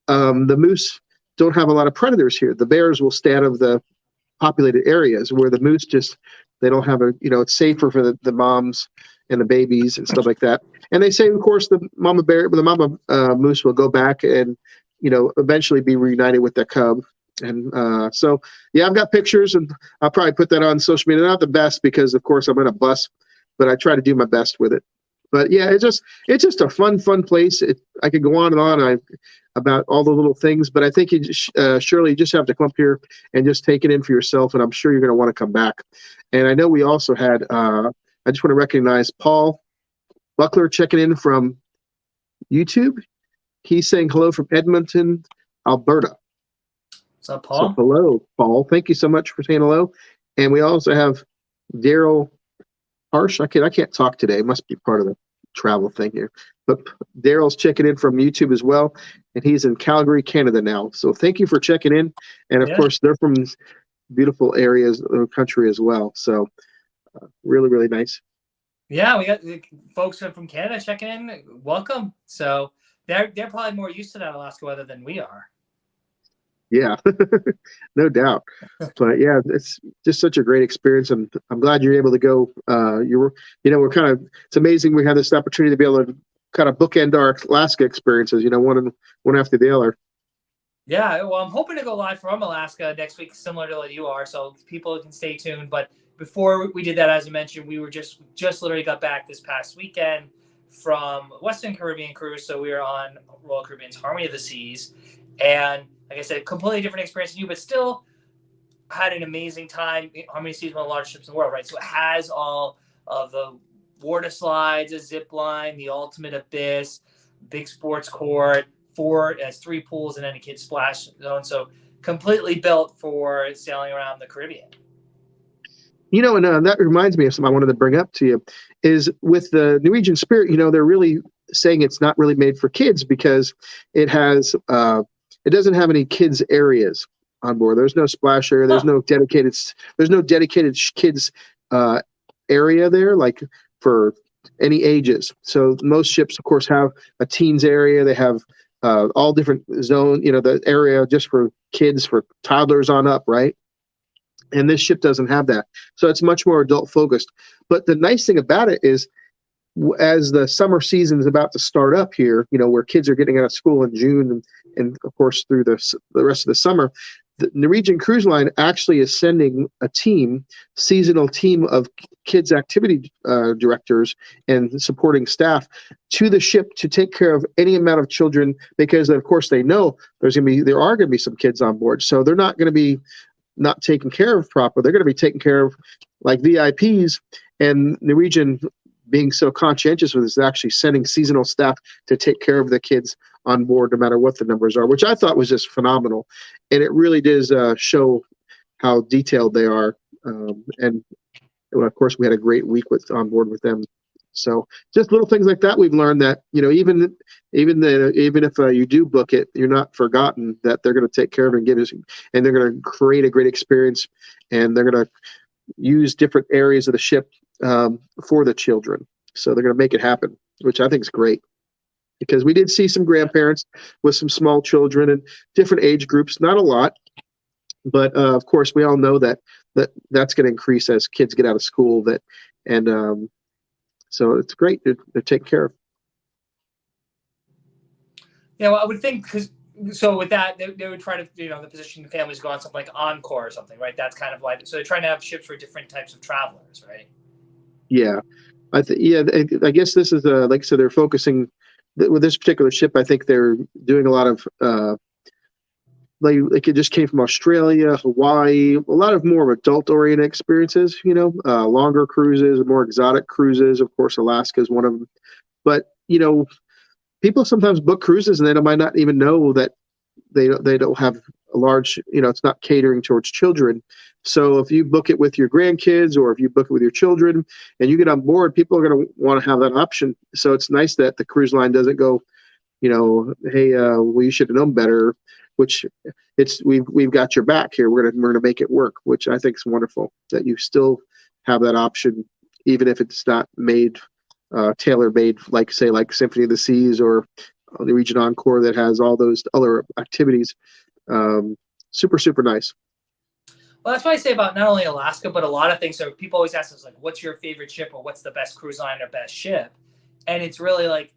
the moose don't have a lot of predators here. The bears will stay out of the populated areas, where the moose they don't have it's safer for the moms and the babies and stuff like that. And they say, of course, the mama moose will go back and, eventually be reunited with their cub. And so, yeah, I've got pictures, and I'll probably put that on social media. Not the best, because, of course, I'm in a bus, but I try to do my best with it. But yeah, it's just a fun place. I could go on and on about all the little things, but I think Shirley, you just have to come up here and just take it in for yourself, and I'm sure you're going to want to come back. And I know we also had, I just want to recognize Paul Buckler checking in from YouTube. He's saying hello from Edmonton, Alberta. What's up, Paul? So hello, Paul. Thank you so much for saying hello. And we also have Daryl Harsh. I can't talk today. It must be part of the travel thing here. But Daryl's checking in from YouTube as well, and he's in Calgary, Canada now. So thank you for checking in. And of course, they're from beautiful areas of the country as well. So really nice. Yeah, we got folks from Canada checking in. Welcome. So they're probably more used to that Alaska weather than we are. Yeah, no doubt. But yeah, it's just such a great experience, and I'm glad you're able to go. It's amazing we have this opportunity to be able to kind of bookend our Alaska experiences, one after the other. Yeah, well, I'm hoping to go live from Alaska next week, similar to what you are, so people can stay tuned. But before we did that, as you mentioned, we were just literally got back this past weekend from Western Caribbean cruise. So we were on Royal Caribbean's Harmony of the Seas, and like I said, completely different experience than you, but still had an amazing time. Harmony of the Seas is one of the largest ships in the world, right? So it has all of the water slides, a zip line, the ultimate abyss, big sports court, it has 3 pools and then a kid's splash zone. So completely built for sailing around the Caribbean. And that reminds me of something I wanted to bring up to you, is with the Norwegian Spirit, they're really saying it's not really made for kids because it doesn't have any kids areas on board. There's no splash area. There's no dedicated kids area there, like for any ages. So most ships, of course, have a teens area. They have all different zone, the area just for kids, for toddlers on up, right? And this ship doesn't have that. So it's much more adult focused. But the nice thing about it is, as the summer season is about to start up here, where kids are getting out of school in June and of course through the rest of the summer, the Norwegian Cruise Line actually is sending a seasonal team of kids activity directors and supporting staff to the ship to take care of any amount of children, because of course they know there are going to be some kids on board. So they're not going to be not taken care of properly. They're going to be taken care of like VIPs, and Norwegian, being so conscientious with this, is actually sending seasonal staff to take care of the kids on board, no matter what the numbers are, which I thought was just phenomenal. And it really does show how detailed they are. And well, of course, we had a great week with on board with them. So just little things like that we've learned that, even if you do book it, you're not forgotten, that they're going to take care of and give us, and they're going to create a great experience, and they're going to use different areas of the ship for the children. So they're going to make it happen, which I think is great, because we did see some grandparents with some small children and different age groups, not a lot, but of course we all know that's going to increase as kids get out of school. So it's great. They're taken care of. Yeah, well, I would think, so with that, they would try to, the position the families go on something like Encore or something, right? That's kind of like, so they're trying to have ships for different types of travelers, right? Yeah, I guess this is like I said, they're focusing with this particular ship. I think they're doing a lot of like it just came from Australia, Hawaii, a lot of more adult-oriented experiences. Longer cruises, more exotic cruises. Of course, Alaska is one of them. But people sometimes book cruises and they might not even know that they don't have a large. It's not catering towards children. So if you book it with your grandkids, or if you book it with your children, and you get on board, people are going to want to have that option. So it's nice that the cruise line doesn't go, hey, well, you should have known better. Which we've got your back here. We're gonna make it work, which I think is wonderful, that you still have that option, even if it's not tailor made, like Symphony of the Seas or the Region Encore that has all those other activities. Super nice. Well, that's what I say about not only Alaska, but a lot of things. So people always ask us, like, what's your favorite ship, or what's the best cruise line or best ship? And it's really like,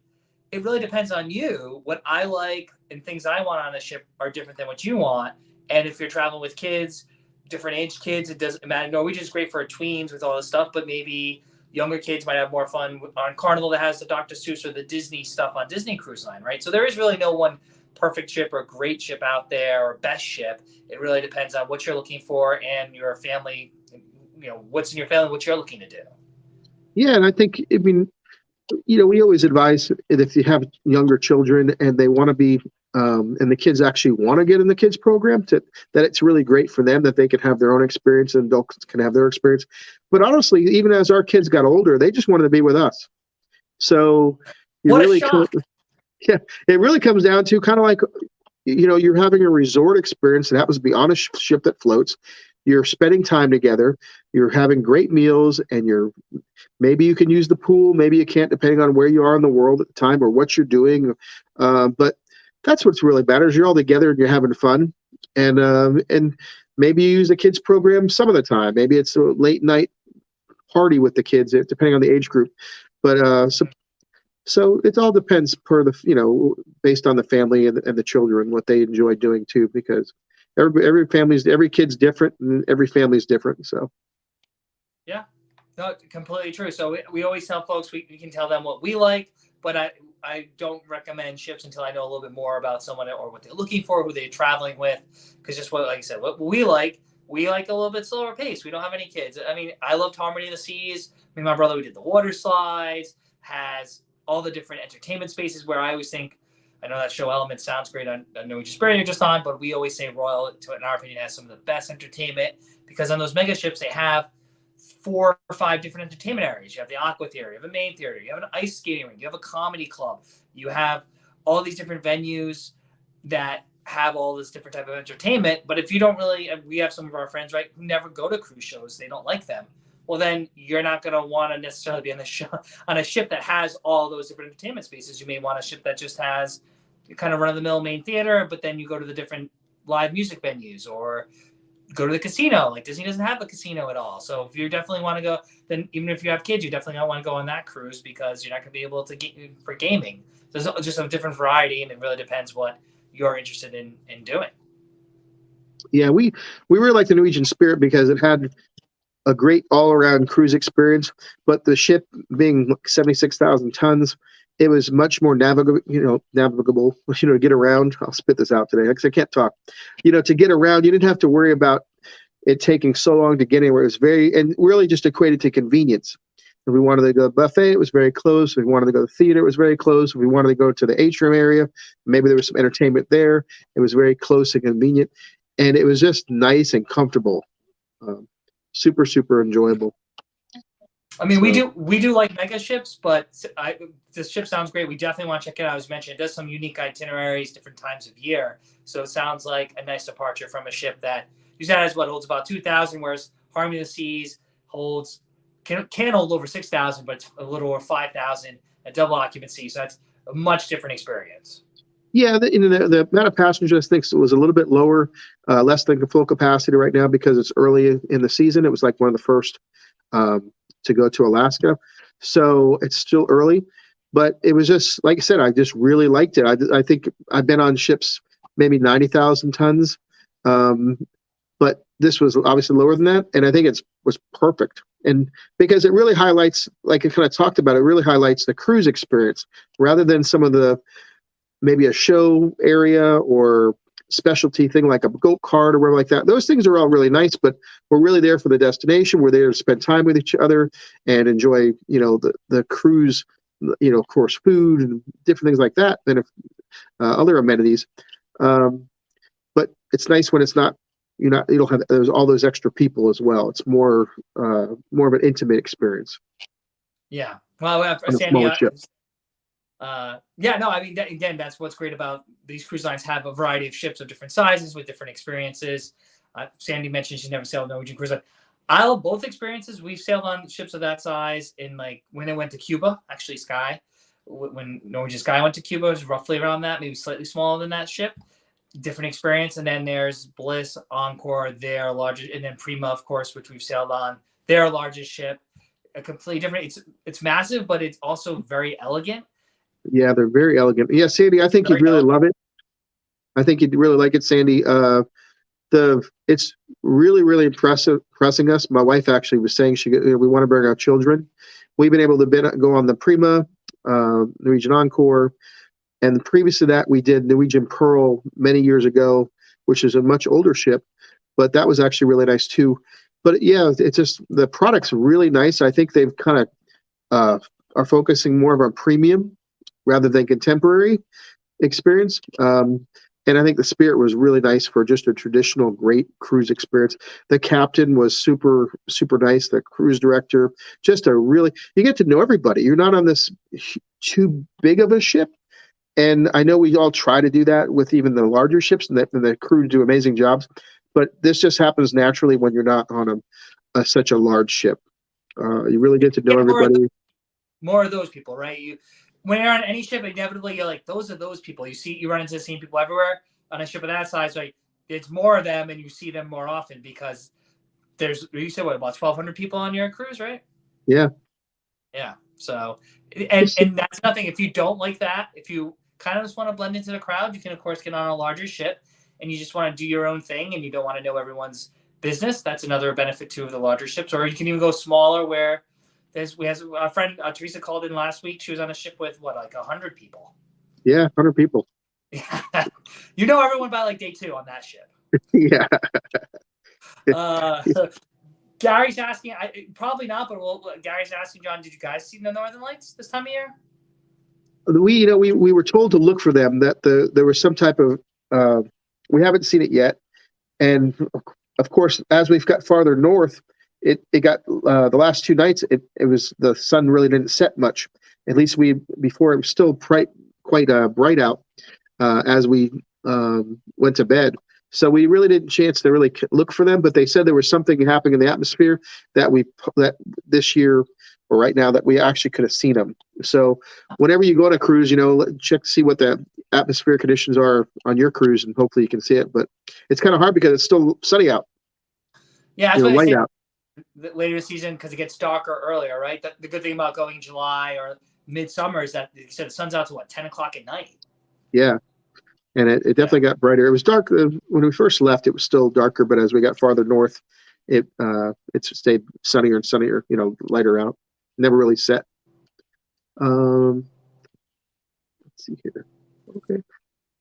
it really depends on you. What I like and things I want on a ship are different than what you want. And if you're traveling with kids, different age kids, it doesn't matter. Norwegian is great for tweens with all this stuff, but maybe younger kids might have more fun on Carnival that has the Dr. Seuss or the Disney stuff on Disney Cruise Line, right? So there is really no one perfect ship or great ship out there or best ship. It really depends on what you're looking for and your family, what's in your family, what you're looking to do. Yeah, and I think, we always advise that if you have younger children and they want to be, and the kids actually want to get in the kids program, that it's really great for them, that they can have their own experience and adults can have their experience. But honestly, even as our kids got older, they just wanted to be with us. So yeah, it really comes down to kind of like, you're having a resort experience that happens to be on a ship that floats. You're spending time together. You're having great meals, and maybe you can use the pool. Maybe you can't, depending on where you are in the world at the time or what you're doing. But that's what's really matters. You're all together and you're having fun. And maybe you use the kids program some of the time. Maybe it's a late night party with the kids, depending on the age group. But so it all depends based on the family and the children, what they enjoy doing too, because every kid's different and every family's different. So yeah, no, completely true. So we always tell folks we can tell them what we like, but I don't recommend ships until I know a little bit more about someone or what they're looking for, who they're traveling with, because just like I said, what we like a little bit slower pace. We don't have any kids. I mean, I loved Harmony of the Seas. Me and my brother, we did the water slides, has all the different entertainment spaces where I always think, I know that show Element sounds great on Norwegian Spirit you're just on, but we always say Royal, in our opinion, has some of the best entertainment, because on those mega ships, they have 4 or 5 different entertainment areas. You have the aqua theater, you have a main theater, you have an ice skating rink, you have a comedy club, you have all these different venues that have all this different type of entertainment. But if you don't really, we have some of our friends, right, who never go to cruise shows, they don't like them. Well, then you're not going to want to necessarily be on a ship that has all those different entertainment spaces. You may want a ship that just has kind of run-of-the-mill main theater, but then you go to the different live music venues, or go to the casino. Like Disney doesn't have a casino at all. So if you definitely want to go, then even if you have kids, you definitely don't want to go on that cruise, because you're not going to be able to get for gaming. There's just a different variety, and it really depends what you're interested in doing. Yeah, we really like the Norwegian Spirit because it had a great all-around cruise experience, but the ship being 76,000 tons, it was much more navigable, to get around. I'll spit this out today because I can't talk. To get around, you didn't have to worry about it taking so long to get anywhere. It was and really just equated to convenience. If we wanted to go to the buffet, it was very close. If we wanted to go to the theater, it was very close. If we wanted to go to the atrium area, maybe there was some entertainment there. It was very close and convenient, and it was just nice and comfortable. Super, super enjoyable. I mean, we do like mega ships, but this ship sounds great. We definitely want to check it out. As mentioned, it does some unique itineraries, different times of year. So it sounds like a nice departure from a ship that you said holds about 2,000, whereas Harmony of the Seas can hold over 6,000, but it's a little over 5,000 at double occupancy. So that's a much different experience. Yeah, the amount of passengers I think was a little bit lower, less than full capacity right now because it's early in the season. It was like one of the first to go to Alaska, so it's still early. But it was just like I said, I just really liked it. I think I've been on ships maybe 90,000 tons, but this was obviously lower than that, and I think it was perfect. And because it really highlights, like I kind of talked about, it really highlights the cruise experience rather than some of the maybe a show area or specialty thing like a go kart or whatever like that. Those things are all really nice, but we're really there for the destination. We're there to spend time with each other and enjoy, the cruise, of course, food and different things like that than other amenities. But it's nice when it's not, you don't have there's all those extra people as well. It's more of an intimate experience. Yeah. Well, Sandy, yeah, no, I mean, again, that's what's great about these cruise lines have a variety of ships of different sizes with different experiences. Sandy mentioned she's never sailed Norwegian cruise line. I love both experiences. We've sailed on ships of that size in when I went to Cuba, actually Sky. When Norwegian Sky went to Cuba, it was roughly around that, maybe slightly smaller than that ship. Different experience. And then there's Bliss, Encore, their largest, and then Prima, of course, which we've sailed on, their largest ship. A completely different, it's massive, but it's also very elegant. Yeah, they're very elegant. Yeah, Sandy, I think you'd really love it. I think you'd really like it, Sandy. It's really, really impressing us. My wife actually was saying we want to bring our children. We've been able to go on the Prima, Norwegian Encore, and previous to that, we did Norwegian Pearl many years ago, which is a much older ship, but that was actually really nice too. But yeah, it's just the product's really nice. I think they've kind of are focusing more on premium rather than contemporary experience. And I think the Spirit was really nice for just a traditional great cruise experience. The captain was super, super nice. The cruise director, you get to know everybody. You're not on this too big of a ship. And I know we all try to do that with even the larger ships, and the crew do amazing jobs. But this just happens naturally when you're not on such a large ship. You really get to know everybody. More of those people, right? When you're on any ship, inevitably you're like, those are those people. You run into the same people everywhere on a ship of that size. Right? It's more of them, and you see them more often because you said about 1,200 people on your cruise, right? Yeah. Yeah. So, and that's nothing. If you don't like that, if you kind of just want to blend into the crowd, you can of course get on a larger ship, and you just want to do your own thing, and you don't want to know everyone's business. That's another benefit too of the larger ships. Or you can even go smaller where. We have our friend Teresa called in last week. She was on a ship with 100 people. Yeah, 100 people. Yeah, you know everyone by day 2 on that ship. Yeah. Gary's asking, probably not, but Gary's asking, John, did you guys see the Northern Lights this time of year? We were told to look for them. That there was some type of. We haven't seen it yet, and of course, as we've got farther north. It got the last 2 nights. It was the sun really didn't set much. At least before it was still quite bright out as we went to bed. So we really didn't chance to really look for them. But they said there was something happening in the atmosphere that this year or right now that we actually could have seen them. So whenever you go on a cruise, check to see what the atmospheric conditions are on your cruise, and hopefully you can see it. But it's kind of hard because it's still sunny out. Yeah, that's light out. Later this season because it gets darker earlier, right? The good thing about going July or midsummer is that you said the sun's out to 10 o'clock at night. Yeah, and it definitely got brighter. It was dark when we first left. It was still darker, but as we got farther north, it stayed sunnier and sunnier. Lighter out. Never really set. Let's see here. Okay.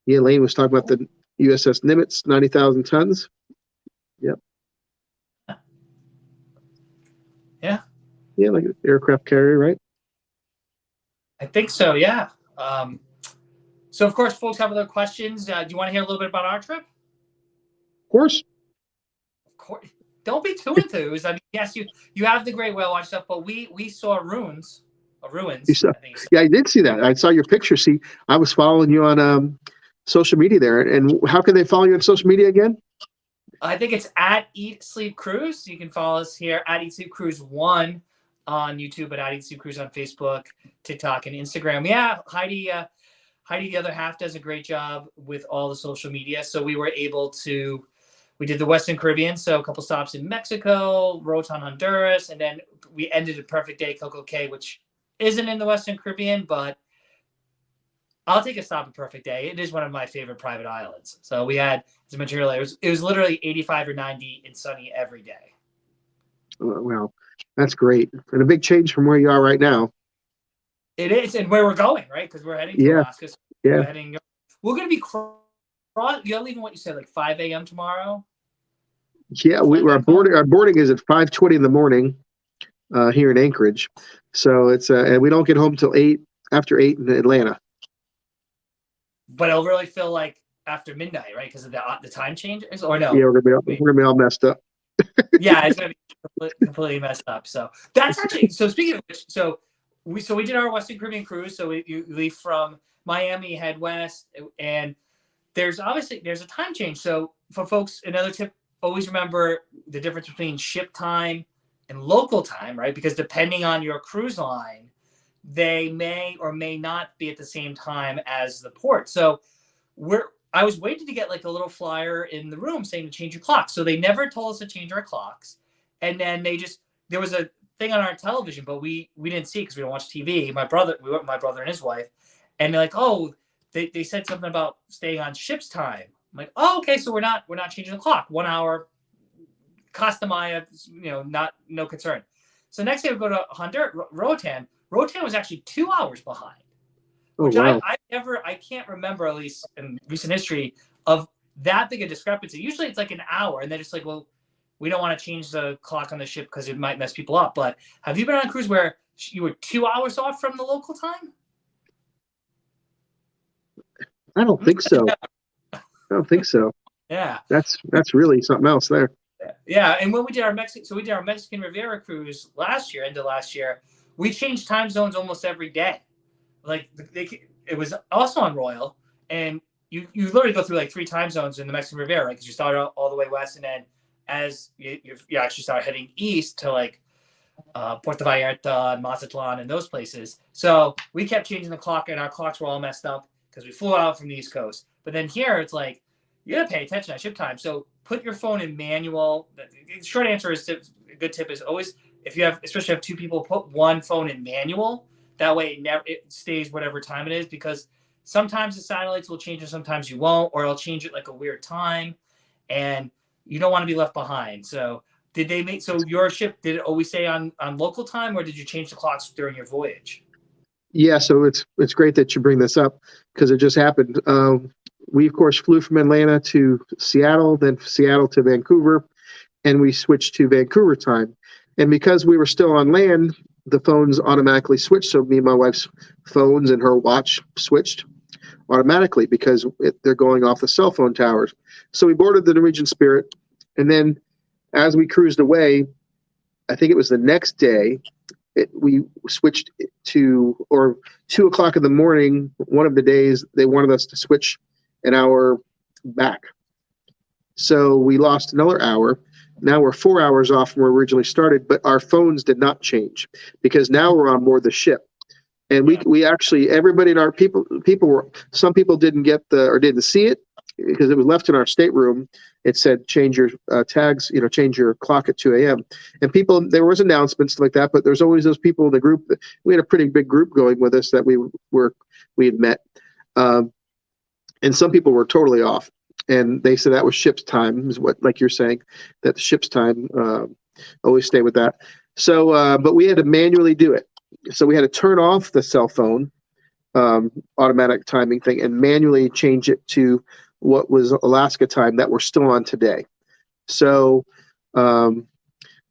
Yeah, Elaine was talking about the USS Nimitz, 90,000 tons. Yep. Yeah, like an aircraft carrier, right? I think so. Yeah. So of course, folks have other questions. Do you want to hear a little bit about our trip? Of course. Of course. Don't be too enthused. I mean, yes, you have the Great Whale Watch stuff, but we saw You ruins. saw, I think so. yeah, I did see that. I saw your picture. See, I was following you on social media there. And how can they follow you on social media again? I think it's at Eat Sleep Cruise. You can follow us here at Eat Sleep Cruise 1 on YouTube, but at Eat Sleep Cruise on Facebook, TikTok, and Instagram. Yeah, Heidi, the other half, does a great job with all the social media. So we did the Western Caribbean, so a couple stops in Mexico, Roatan, Honduras, and then we ended a perfect day, Coco Cay, which isn't in the Western Caribbean, but I'll take a stop at Perfect Day. It is one of my favorite private islands. So we had, as I mentioned earlier, it was literally 85 or 90 and sunny every day. Well, that's great. And a big change from where you are right now. It is, and where we're going, right? Because we're heading to Yeah, Alaska. So yeah. we're going to be you're leaving what you said, like 5 a.m. tomorrow? Yeah, our boarding is at 5:20 in the morning here in Anchorage. So it's and we don't get home till after 8 in Atlanta. But it'll really feel like after midnight, right? Because of the time changes, or no? Yeah, we're gonna be all messed up. Yeah, it's gonna be completely messed up. So that's actually, so speaking of which, we did our Western Caribbean cruise. So you leave from Miami, head west, and there's a time change. So for folks, another tip: always remember the difference between ship time and local time, right? Because depending on your cruise line, they may or may not be at the same time as the port. So I was waiting to get like a little flyer in the room saying to change your clock. So they never told us to change our clocks. And then there was a thing on our television, but we didn't see it because we don't watch TV. We went with my brother and his wife, and they're like, oh, they said something about staying on ship's time. I'm like, oh, okay, so we're not changing the clock. 1 hour, Costa Maya, no concern. So next day we go to Honduras, Roatan. Roatan was actually 2 hours behind, Oh which wow! I can't remember, at least in recent history, of that big a discrepancy. Usually it's like an hour, and they're just like, well, we don't want to change the clock on the ship because it might mess people up. But have you been on a cruise where you were 2 hours off from the local time? I don't think so. I don't think so. Yeah. That's really something else there. Yeah, and when we did our Mexican Riviera cruise end of last year, we changed time zones almost every day. Like it was also on Royal, and you literally go through like 3 time zones in the Mexican Riviera, right? Because you start all the way west, and then as you actually start heading east to like Puerto Vallarta and Mazatlan and those places. So we kept changing the clock, and our clocks were all messed up because we flew out from the East Coast. But then here it's like you gotta pay attention at ship time. So put your phone in manual. The short answer is a good tip is always, especially if 2 people, put one phone in manual. That way it stays whatever time it is, because sometimes the satellites will change and sometimes you won't, or it'll change it like a weird time, and you don't want to be left behind. So your ship, did it always stay on local time, or did you change the clocks during your voyage? Yeah, so it's great that you bring this up because it just happened. We of course flew from Atlanta to Seattle, then Seattle to Vancouver, and we switched to Vancouver time. And because we were still on land, the phones automatically switched. So me and my wife's phones and her watch switched automatically because they're going off the cell phone towers. So we boarded the Norwegian Spirit, and then as we cruised away, I think it was the next day, we switched or 2 o'clock in the morning, one of the days, they wanted us to switch an hour back. So we lost another hour. Now we're 4 hours off from where we originally started, but our phones did not change because now we're on board the ship. And we actually, everybody in our some people didn't get didn't see it because it was left in our stateroom. It said, change your tags, change your clock at 2 a.m. And there was announcements like that, but there's always those people in the group. We had a pretty big group going with us that we had met. And some people were totally off. And they said that was ship's time, is what, like you're saying, that the ship's time, always stay with that. So, but we had to manually do it. So we had to turn off the cell phone automatic timing thing and manually change it to what was Alaska time that we're still on today. So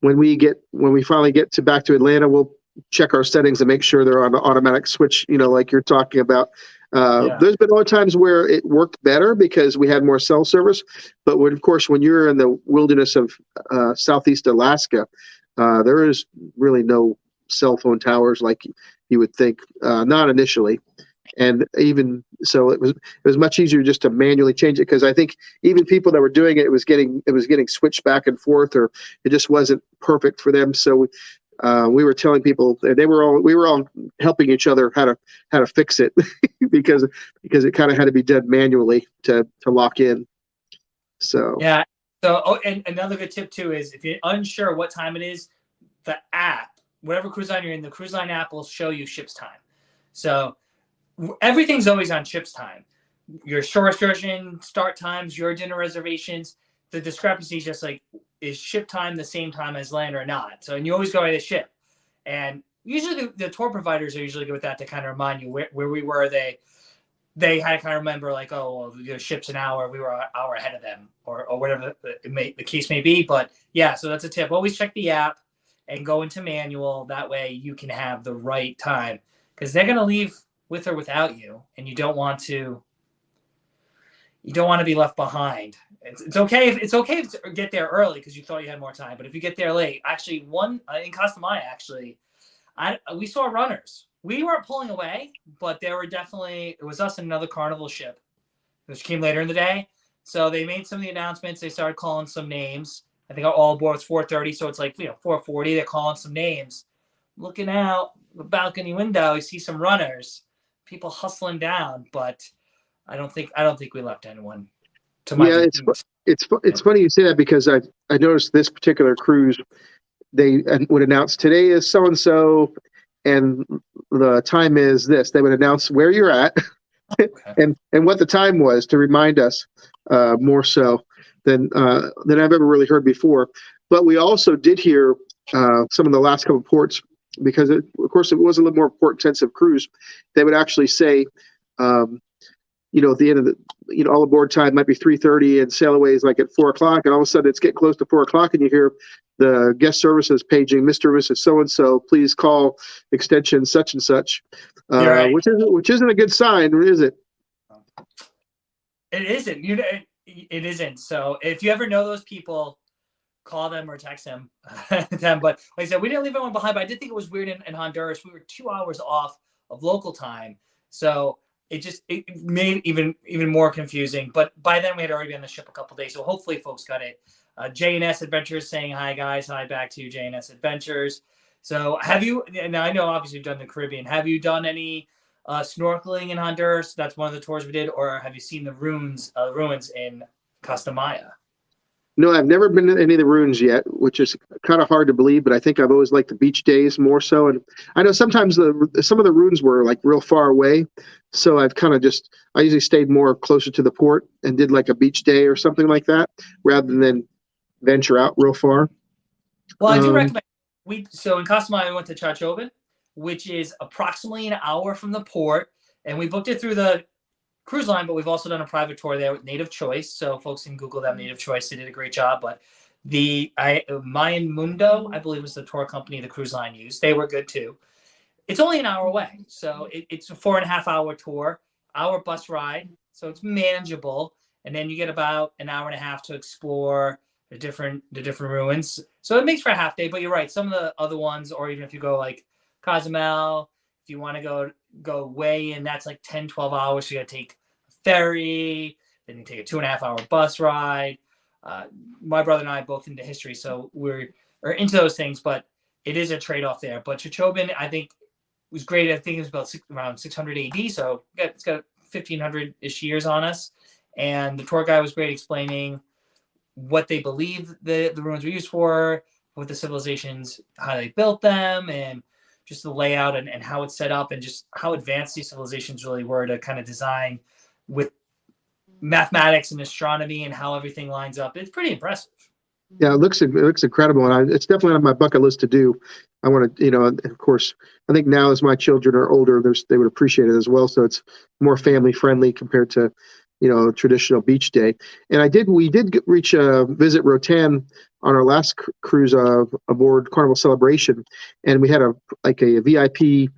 when we finally get to back to Atlanta, we'll check our settings and make sure they're on an automatic switch, like you're talking about. Yeah. There's been other times where it worked better because we had more cell service, but of course, when you're in the wilderness of Southeast Alaska, there is really no cell phone towers like you would think, not initially. And even so, it was much easier just to manually change it, because I think even people that were doing it, it was getting switched back and forth, or it just wasn't perfect for them. So we were telling people, we were all helping each other how to fix it because it kind of had to be done manually to lock in. So yeah. So and another good tip too is, if you're unsure what time it is, the app, whatever cruise line you're in, the cruise line app will show you ship's time. So everything's always on ship's time. Your shore excursion start times, your dinner reservations, the discrepancy is just like, is ship time the same time as land or not? So, and you always go by the ship. And usually the tour providers are usually good with that, to kind of remind you where we were. They had to kind of remember, like, oh, well, ship's an hour, we were an hour ahead of them, or whatever the case may be. But yeah, so that's a tip. Always check the app and go into manual. That way you can have the right time, because they're going to leave with or without you, and you don't want to be left behind. It's okay if to get there early because you thought you had more time, but if you get there late, actually, in Costa Maya, we saw runners. We weren't pulling away, but there were definitely, it was us and another Carnival ship, which came later in the day. So they made some of the announcements. They started calling some names. I think our all aboard was 4:30, so it's like 4:40. They're calling some names. Looking out the balcony window, you see some runners, people hustling down, but I don't think we left anyone. It's funny you say that, because I noticed this particular cruise, they would announce today is so and so, and the time is this. They would announce where you're at, okay, and what the time was, to remind us more so than I've ever really heard before. But we also did hear some of the last couple of ports, because of course it was a little more port intensive cruise. They would actually say, at the end of the, all aboard time might be 3:30, and sail away is like at 4:00, and all of a sudden it's getting close to 4:00, and you hear the guest services paging, Mr. and Mrs. So and so, please call extension such and such, right. which isn't a good sign, is it? It isn't. It isn't. So if you ever know those people, call them or text them. But like I said, we didn't leave anyone behind. But I did think it was weird in Honduras. We were 2 hours off of local time, so it made even more confusing. But by then we had already been on the ship a couple days, so hopefully folks got it. J&S Adventures saying hi, guys. Hi back to you, J&S Adventures. So have you? Now I know obviously you've done the Caribbean. Have you done any snorkeling in Honduras? That's one of the tours we did. Or have you seen the ruins in Costa Maya? No, I've never been to any of the ruins yet, which is kind of hard to believe, but I think I've always liked the beach days more so. And I know sometimes some of the ruins were like real far away. So I've kind of I usually stayed more closer to the port and did like a beach day or something like that, rather than venture out real far. Well, I do recommend, so in Costa Maya, we went to Chachoben, which is approximately an hour from the port. And we booked it through the cruise line, but we've also done a private tour there with Native Choice. So folks can Google them, Native Choice. They did a great job. But Mayan Mundo, I believe, was the tour company the cruise line used. They were good too. It's only an hour away. So it's a 4.5 hour tour, hour bus ride. So it's manageable. And then you get about an hour and a half to explore the different ruins. So it makes for a half day, but you're right. Some of the other ones, or even if you go like Cozumel, if you want to go way in, that's like 10, 12 hours. So you got to take a ferry, then you take a 2.5 hour bus ride. My brother and I are both into history, so we're into those things, but it is a trade-off there. But Chichobin, I think, was great. I think it was about around 600 AD, so it's got 1,500-ish years on us. And the tour guide was great, explaining what they believe the ruins were used for, what the civilizations, how they built them, and just the layout and how it's set up, and just how advanced these civilizations really were to kind of design with mathematics and astronomy and how everything lines up. It's pretty impressive. Yeah, it looks incredible, and it's definitely on my bucket list to do. I want to, of course, I think now as my children are older, they would appreciate it as well. So it's more family friendly compared to traditional beach day. And we did visit Rotan on our last cruise aboard Carnival Celebration, and we had a VIP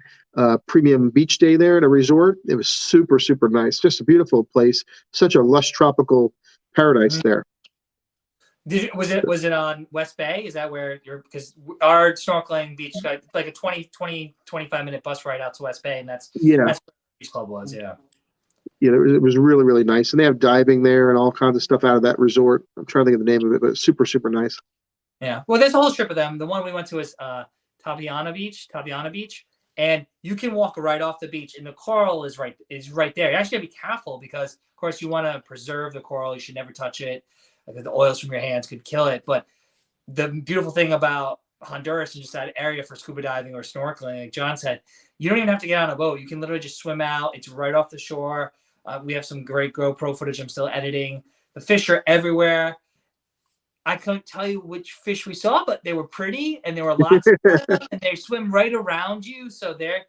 premium beach day there at a resort. It was super, super nice. Just a beautiful place. Such a lush tropical paradise there. Was it on West Bay? Is that where because our snorkeling beach got like a 25-minute bus ride out to West Bay, and that's where the beach club was. Yeah. Yeah, it was really, really nice. And they have diving there and all kinds of stuff out of that resort. I'm trying to think of the name of it, but it's super, super nice. Yeah. Well, there's a whole strip of them. The one we went to is Tabiana Beach. And you can walk right off the beach, and the coral is right there. You actually have to be careful because, of course, you want to preserve the coral. You should never touch it. Like the oils from your hands could kill it. But the beautiful thing about Honduras and just that area for scuba diving or snorkeling, like John said, you don't even have to get on a boat. You can literally just swim out. It's right off the shore. We have some great GoPro footage I'm still editing. The fish are everywhere. I couldn't tell you which fish we saw, but they were pretty, and there were lots of them, and they swim right around you. So they're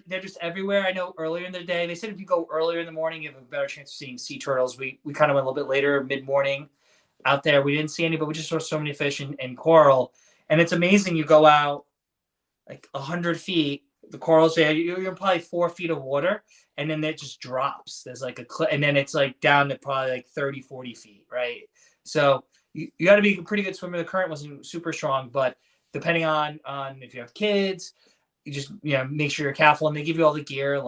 just everywhere. I know earlier in the day, they said if you go earlier in the morning, you have a better chance of seeing sea turtles. We kind of went a little bit later, mid-morning out there. We didn't see any, but we just saw so many fish and coral. And it's amazing. You go out like 100 feet, the corals there, you're probably 4 feet of water, and then it just drops. There's like a cliff, and then it's like down to probably like 30, 40 feet, right? So you got to be a pretty good swimmer. The current wasn't super strong, but depending on if you have kids, you just make sure you're careful. And they give you all the gear.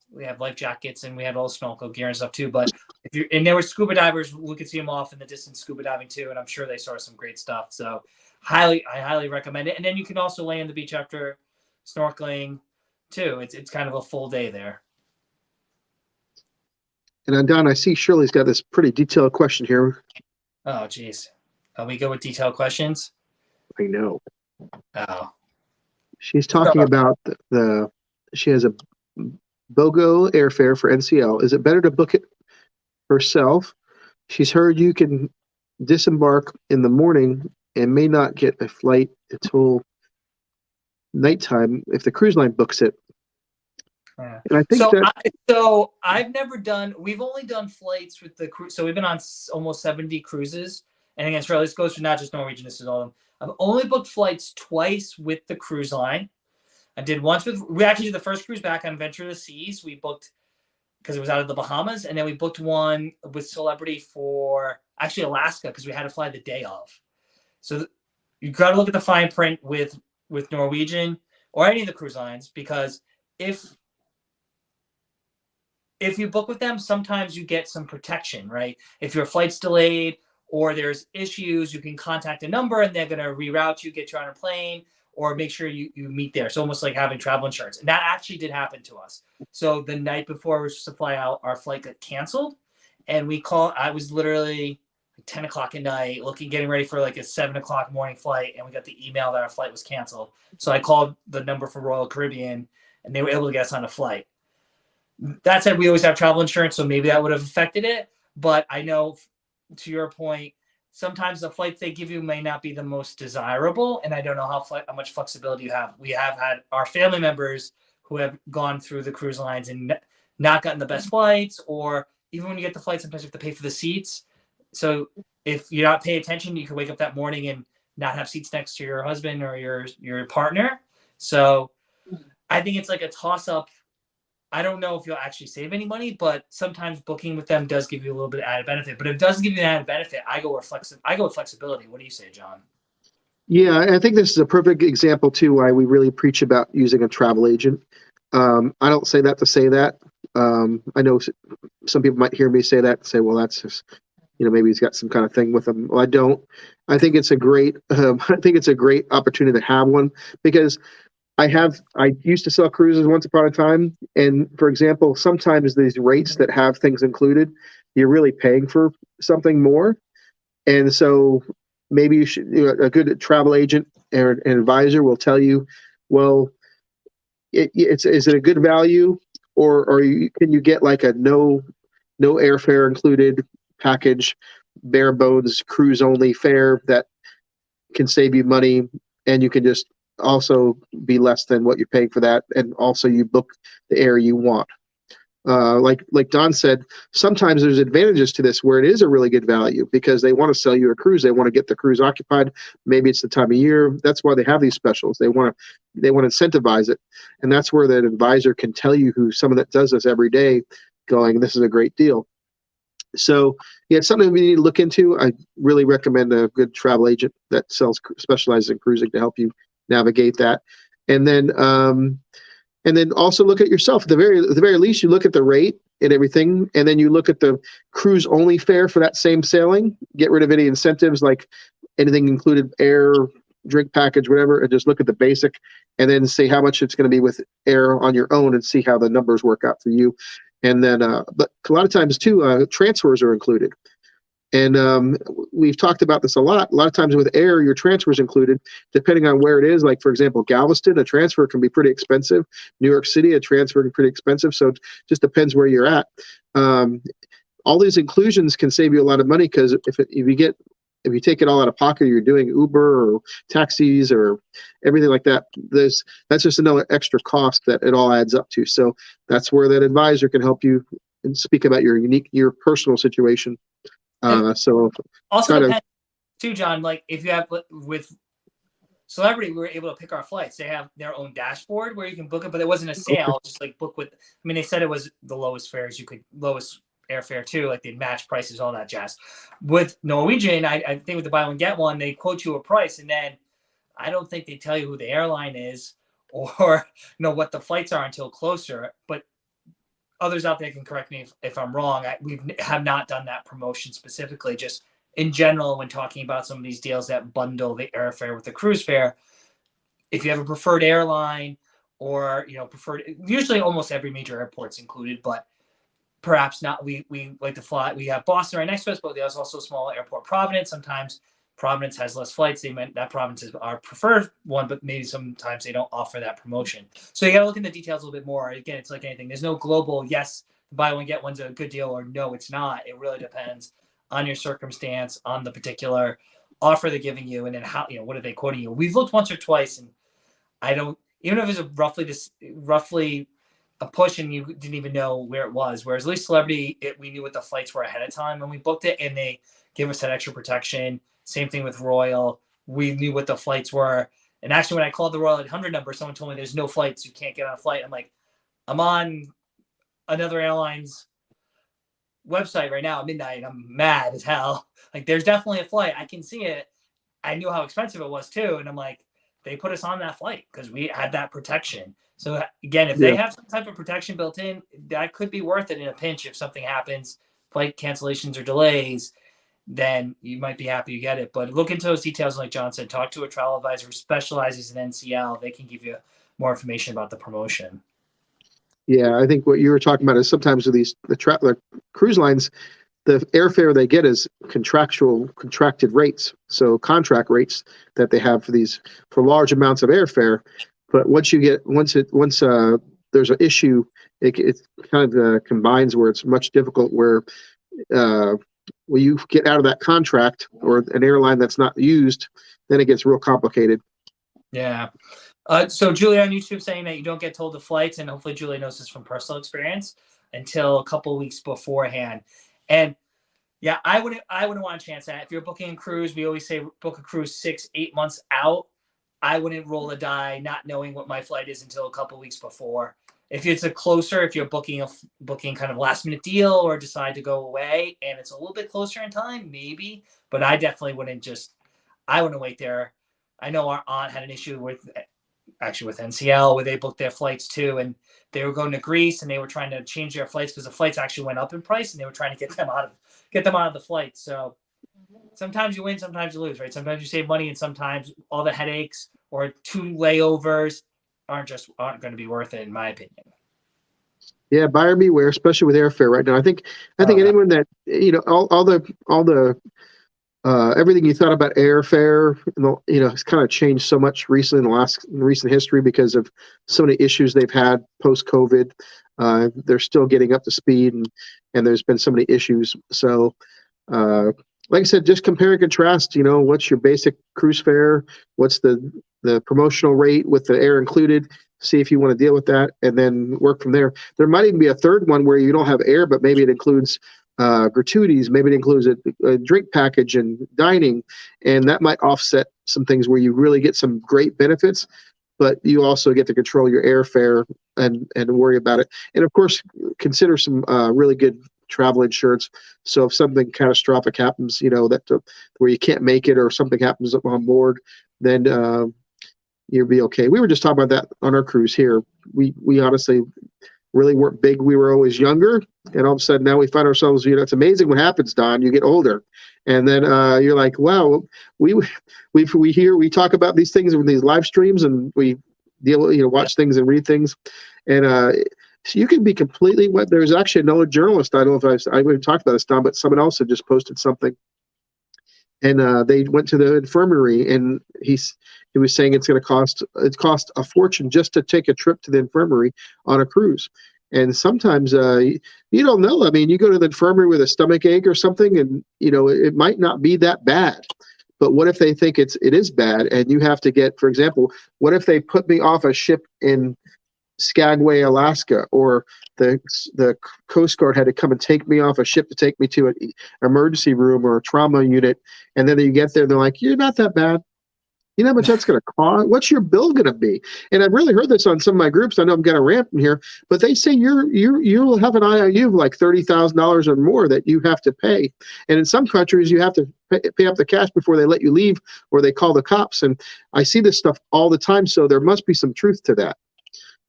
We have life jackets, and we had all the snorkel gear and stuff too. But there were scuba divers, we could see them off in the distance scuba diving too, and I'm sure they saw some great stuff. So I highly recommend it. And then you can also lay on the beach after snorkeling too. It's kind of a full day there. And Don, I see Shirley's got this pretty detailed question here. Oh, geez. Are we good with detailed questions? I know. Oh. She's talking about she has a BOGO airfare for NCL. Is it better to book it herself? She's heard you can disembark in the morning and may not get a flight until nighttime if the cruise line books it. Yeah. And I think so I've never done. We've only done flights with the cruise. So we've been on almost 70 cruises, and again, Charlie, this goes for not just Norwegian. This is all of them. I've only booked flights twice with the cruise line. I did once we actually did the first cruise back on Venture of the Seas. We booked because it was out of the Bahamas, and then we booked one with Celebrity for actually Alaska because we had to fly the day of. So you got to look at the fine print with Norwegian or any of the cruise lines, because if you book with them, sometimes you get some protection, right? If your flight's delayed or there's issues, you can contact a number and they're going to reroute you, get you on a plane, or make sure you meet there. So almost like having travel insurance. And that actually did happen to us. So the night before we were supposed to fly out, our flight got canceled. And I was literally 10 o'clock at night getting ready for like a 7 o'clock morning flight. And we got the email that our flight was canceled. So I called the number for Royal Caribbean, and they were able to get us on a flight. That said, we always have travel insurance, so maybe that would have affected it. But I know, to your point, sometimes the flights they give you may not be the most desirable, and I don't know how much flexibility you have. We have had our family members who have gone through the cruise lines and not gotten the best flights, or even when you get the flight, sometimes you have to pay for the seats. So if you're not paying attention, you can wake up that morning and not have seats next to your husband or your partner. So I think it's like a toss-up. I don't know if you'll actually save any money, but sometimes booking with them does give you a little bit of added benefit. But if it doesn't give you an added benefit, I go with flexibility. What do you say, John? Yeah, I think this is a perfect example too why we really preach about using a travel agent. I don't say that to say that. I know some people might hear me say that and say, "Well, that's just maybe he's got some kind of thing with him." Well, I don't. I think it's a great opportunity to have one, because I used to sell cruises once upon a time, and for example, sometimes these rates that have things included, you're really paying for something more, and so maybe you should. A good travel agent or an advisor will tell you, well, is it a good value, or can you get like a no airfare included package, bare bones cruise only fare that can save you money, and you can just also be less than what you're paying for that, and also you book the air you want. like Don said, sometimes there's advantages to this where it is a really good value because they want to sell you a cruise. They want to get the cruise occupied. Maybe it's the time of year. That's why they have these specials. They want to incentivize it, and that's where that advisor can tell you who someone that does this every day, going, this is a great deal. So yeah, it's something we need to look into. I really recommend a good travel agent that specializes in cruising to help you navigate that. And then also look at yourself. At the very least, you look at the rate and everything, and then you look at the cruise only fare for that same sailing. Get rid of any incentives like anything included, air, drink package, whatever, and just look at the basic, and then see how much it's going to be with air on your own, and see how the numbers work out for you. And then, but a lot of times too, transfers are included. And we've talked about this a lot. A lot of times with air, your transfer is included, depending on where it is. Like, for example, Galveston, a transfer can be pretty expensive. New York City, a transfer can be pretty expensive. So it just depends where you're at. All these inclusions can save you a lot of money because if you take it all out of pocket, you're doing Uber or taxis or everything like that. That's just another extra cost that it all adds up to. So that's where that advisor can help you and speak about your personal situation. So also depends too, John. Like if you have with Celebrity, we were able to pick our flights. They have their own dashboard where you can book it, but it wasn't a sale. Just like book with. I mean, they said it was the lowest fares lowest airfare too, like they'd match prices, all that jazz. With Norwegian, I think with the buy one get one, they quote you a price, and then I don't think they tell you who the airline is or what the flights are until closer. But others out there can correct me if I'm wrong. We have not done that promotion specifically. Just in general, when talking about some of these deals that bundle the airfare with the cruise fare, if you have a preferred airline or preferred, usually almost every major airport's included, but perhaps not. We like to fly. We have Boston right next to us, but there's also a small airport, Providence. Sometimes Providence has less flights. They meant that Providence is our preferred one, but maybe sometimes they don't offer that promotion. So you got to look in the details a little bit more. Again, it's like anything. There's no global, yes, buy one, get one's a good deal, or no, it's not. It really depends on your circumstance, on the particular offer they're giving you, and then how, what are they quoting you? We've looked once or twice, and I don't, even if it's roughly a push and you didn't even know where it was. Whereas at least Celebrity, we knew what the flights were ahead of time when we booked it, and they gave us that extra protection. Same thing with Royal. We knew what the flights were. And actually, when I called the Royal 800 number, someone told me there's no flights. You can't get on a flight. I'm like, I'm on another airline's website right now at midnight. I'm mad as hell. Like, there's definitely a flight. I can see it. I knew how expensive it was too. And I'm like, they put us on that flight because we had that protection. So again, if they have some type of protection built in, that could be worth it in a pinch. If something happens, flight cancellations or delays, then you might be happy you get it. But look into those details. Like John said, talk to a travel advisor who specializes in NCL. They can give you more information about the promotion. Yeah, I think what you were talking about is sometimes with the cruise lines, the airfare they get is contracted rates, so contract rates that they have for large amounts of airfare. But once there's an issue, it kind of combines where it's much difficult. Where when you get out of that contract or an airline that's not used, then it gets real complicated. Yeah. So Julie on YouTube saying that you don't get told the flights, and hopefully Julie knows this from personal experience, until a couple of weeks beforehand. And yeah, I wouldn't want to chance that. If you're booking a cruise, we always say book a cruise 6-8 months out. I wouldn't roll the die not knowing what my flight is until a couple of weeks before. If it's if you're booking kind of last minute deal or decide to go away and it's a little bit closer in time, maybe. But I definitely wouldn't wait there. I know our aunt had an issue with NCL where they booked their flights too, and they were going to Greece and they were trying to change their flights because the flights actually went up in price, and they were trying to get them out of the flight. So sometimes you win, sometimes you lose, right? Sometimes you save money, and sometimes all the headaches or 2 layovers aren't going to be worth it, in my opinion. Yeah, buyer beware, especially with airfare right now. I think anyone that all the everything you thought about airfare, it's kind of changed so much recently in recent history because of so many issues they've had post-COVID. They're still getting up to speed, and there's been so many issues. So, like I said, just compare and contrast. What's your basic cruise fare? What's the the promotional rate with the air included, see if you want to deal with that, and then work from there. There might even be a third one where you don't have air, but maybe it includes gratuities, maybe it includes a drink package and dining, and that might offset some things where you really get some great benefits, but you also get to control your airfare and worry about it. And of course, consider some really good travel insurance. So if something catastrophic happens, that where you can't make it or something happens on board, then you'll be okay. We were just talking about that on our cruise here. We honestly really weren't big. We were always younger, and all of a sudden now we find ourselves, it's amazing what happens, Don. You get older, and then you're like, wow, we talk about these things in these live streams, and we watch things and read things, and so you can be completely wet. There's actually another journalist, I don't know if I even talked about this, Don, but someone else had just posted something, and they went to the infirmary, and he was saying it cost a fortune just to take a trip to the infirmary on a cruise. And sometimes you don't know. I mean, you go to the infirmary with a stomach ache or something, and it might not be that bad. But what if they think it is bad, and you have to get, for example, what if they put me off a ship in Skagway, Alaska, or the Coast Guard had to come and take me off a ship to take me to an emergency room or a trauma unit, and then you get there, they're like, "You're not that bad. You know how much that's going to cost? What's your bill going to be?" And I've really heard this on some of my groups. I know I'm going to rant in here, but they say you'll have an IOU of like $30,000 or more that you have to pay. And in some countries, you have to pay up the cash before they let you leave, or they call the cops. And I see this stuff all the time, so there must be some truth to that.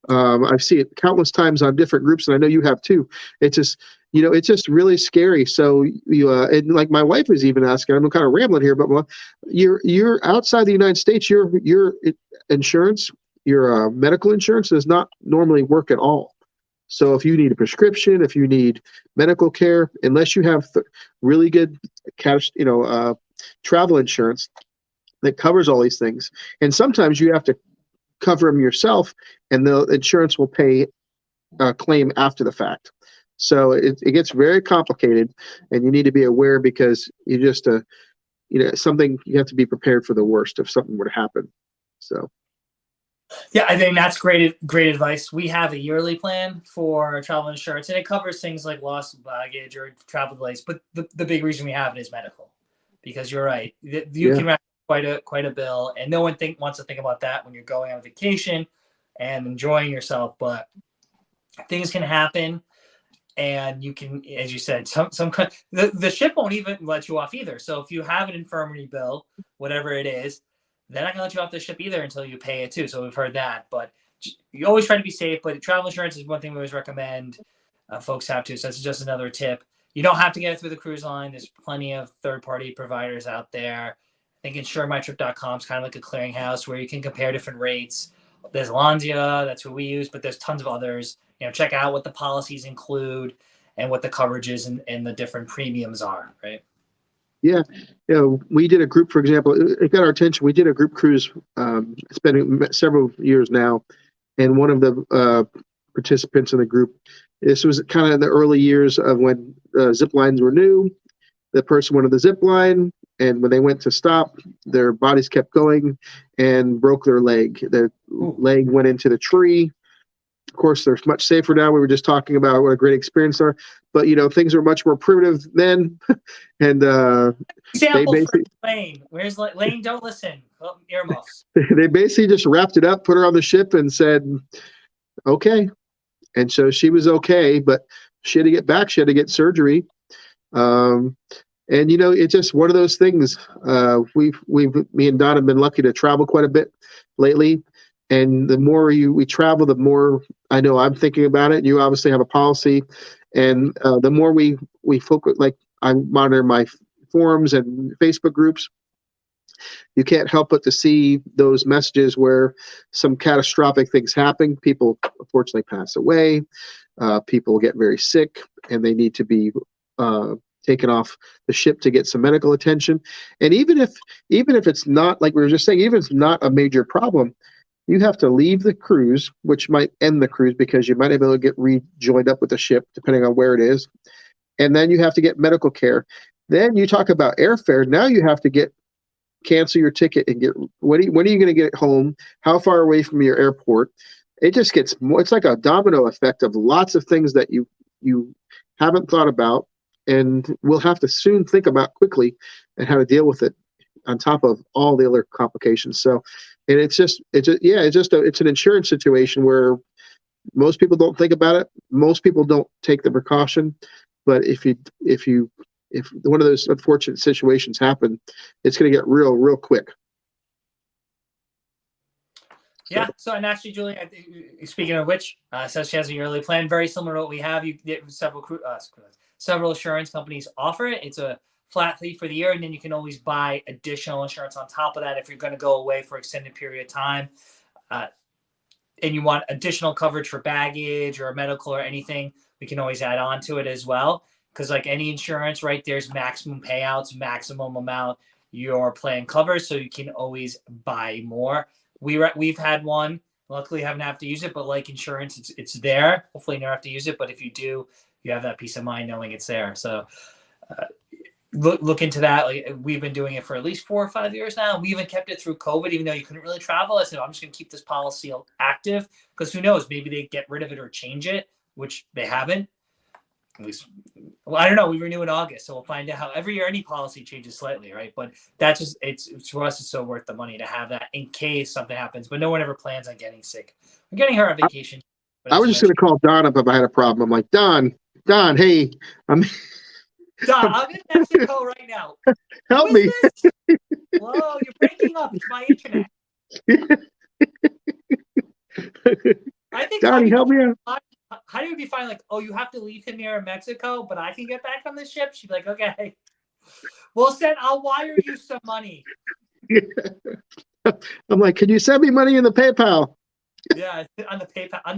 I've seen it countless times on different groups, and I know you have too. It's just really scary. So and like my wife was even asking, I'm kind of rambling here, but you're outside the United States. Your insurance, your medical insurance does not normally work at all. So if you need a prescription, if you need medical care, unless you have really good travel insurance that covers all these things, and sometimes you have to cover them yourself, and the insurance will pay a claim after the fact. So it gets very complicated, and you need to be aware, because you just something, you have to be prepared for the worst if something were to happen. So yeah, I think that's great advice. We have a yearly plan for travel insurance, and it covers things like loss of baggage or travel delays, but the big reason we have it is medical, because you're right, you can quite a bill, and no one wants to think about that when you're going on vacation and enjoying yourself. But things can happen, and you can, as you said, the ship won't even let you off either. So if you have an infirmary bill, whatever it is, they're not gonna let you off the ship either until you pay it too. So we've heard that, but you always try to be safe. But travel insurance is one thing we always recommend folks have to. So that's just another tip. You don't have to get it through the cruise line. There's plenty of third-party providers out there. I think insuremytrip.com is kind of like a clearinghouse where you can compare different rates. There's Landia, that's what we use, but there's tons of others. Check out what the policies include and what the coverages and the different premiums are, right? Yeah. We did a group, for example, it got our attention. We did a group cruise. It's been several years now, and one of the participants in the group, this was kind of in the early years of when zip lines were new. The person went on the zip line, and when they went to stop, their bodies kept going and broke their leg. The leg went into the tree. Of course, they're much safer now. We were just talking about what a great experience they are, but things are much more primitive then. And example for Lane. Where's Lane? Don't listen. Earmuffs. They basically just wrapped it up, put her on the ship, and said, "Okay." And so she was okay, but she had to get back. She had to get surgery. And it's just one of those things. Me and Don have been lucky to travel quite a bit lately. And the more we travel, the more I know I'm thinking about it. You obviously have a policy, and the more we focus. Like, I monitor my forums and Facebook groups. You can't help but to see those messages where some catastrophic things happen. People unfortunately pass away. People get very sick, and they need to be taken off the ship to get some medical attention. And even if it's not, like we were just saying, even if it's not a major problem, you have to leave the cruise, which might end the cruise because you might be able to get rejoined up with the ship, depending on where it is. And then you have to get medical care. Then you talk about airfare. Now you have to get cancel your ticket and get when are you going to get home? How far away from your airport? It just gets more. It's like a domino effect of lots of things that you haven't thought about, and will have to soon think about quickly and how to deal with it on top of all the other complications. So, and it's an insurance situation where most people don't think about it. Most people don't take the precaution. But if one of those unfortunate situations happen, it's going to get real quick. Yeah. So, and actually, Julie, speaking of which, says she has a yearly plan very similar to what we have. You get several insurance companies offer it. It's a flat fee for the year, and then you can always buy additional insurance on top of that if you're going to go away for an extended period of time, and you want additional coverage for baggage or medical or anything. We can always add on to it as well, because like any insurance, right, there's maximum payouts, maximum amount your plan covers, so you can always buy more. We've had one. Luckily, haven't have to use it, but like insurance, it's there. Hopefully, you never have to use it, but if you do, you have that peace of mind knowing it's there. So look into that. Like, we've been doing it for at least 4 or 5 years now. We even kept it through COVID, even though you couldn't really travel. I said, I'm just going to keep this policy active, because who knows? Maybe they get rid of it or change it, which they haven't. At least, well, I don't know. We renew in August, so we'll find out how every year any policy changes slightly, right? But that's just it's for us. It's so worth the money to have that in case something happens. But no one ever plans on getting sick. We're getting her on vacation. I was just going to call Don up if I had a problem. I'm like, Don, hey, Don, I'm in Mexico right now. Help me. Whoa, you're breaking up. It's my internet. I think Donnie, help me out. Heidi would be fine. Like, oh, you have to leave him here in Mexico, but I can get back on the ship. She'd be like, okay. Well, I'll wire you some money. I'm like, can you send me money in the PayPal? Yeah, on the PayPal, on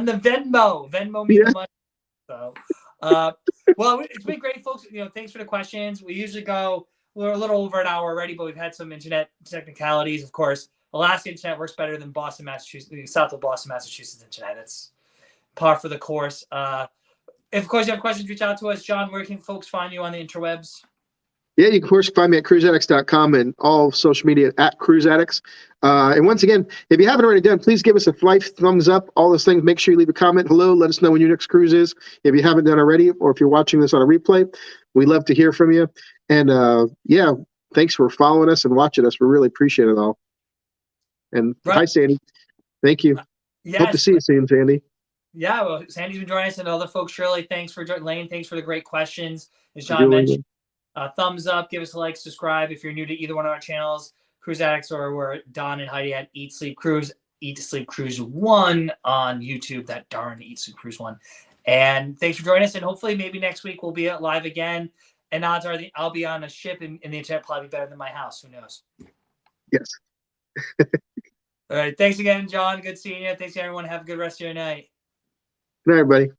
the Venmo. Venmo me the money. So, well, it's been great, folks. Thanks for the questions. We're a little over an hour already, but we've had some internet technicalities. Of course, Alaska internet works better than Boston, Massachusetts, south of Boston, Massachusetts internet. It's par for the course. If, of course, you have questions, reach out to us. John, where can folks find you on the interwebs? Yeah, you can, of course, find me at cruiseaddicts.com and all social media at cruiseaddicts. And once again, if you haven't already done, please give us a thumbs up, all those things. Make sure you leave a comment. Hello, let us know when your next cruise is. If you haven't done already, or if you're watching this on a replay, we love to hear from you. And thanks for following us and watching us. We really appreciate it all. And Hi, Sandy. Thank you. Yes. Hope to see you soon, Sandy. Yeah, well, Sandy's been joining us, and other folks. Shirley, thanks for joining. Lane, thanks for the great questions. As John mentioned, thumbs up, give us a like, subscribe if you're new to either one of our channels, Cruise Addicts, or where Don and Heidi at Eat Sleep Cruise, Eat Sleep Cruise 1 on YouTube, that darn Eat Sleep Cruise 1. And thanks for joining us, and hopefully maybe next week we'll be live again, and odds are I'll be on a ship, and the internet probably better than my house. Who knows? Yes. All right, thanks again, John. Good seeing you. Thanks, everyone. Have a good rest of your night. Good night, everybody.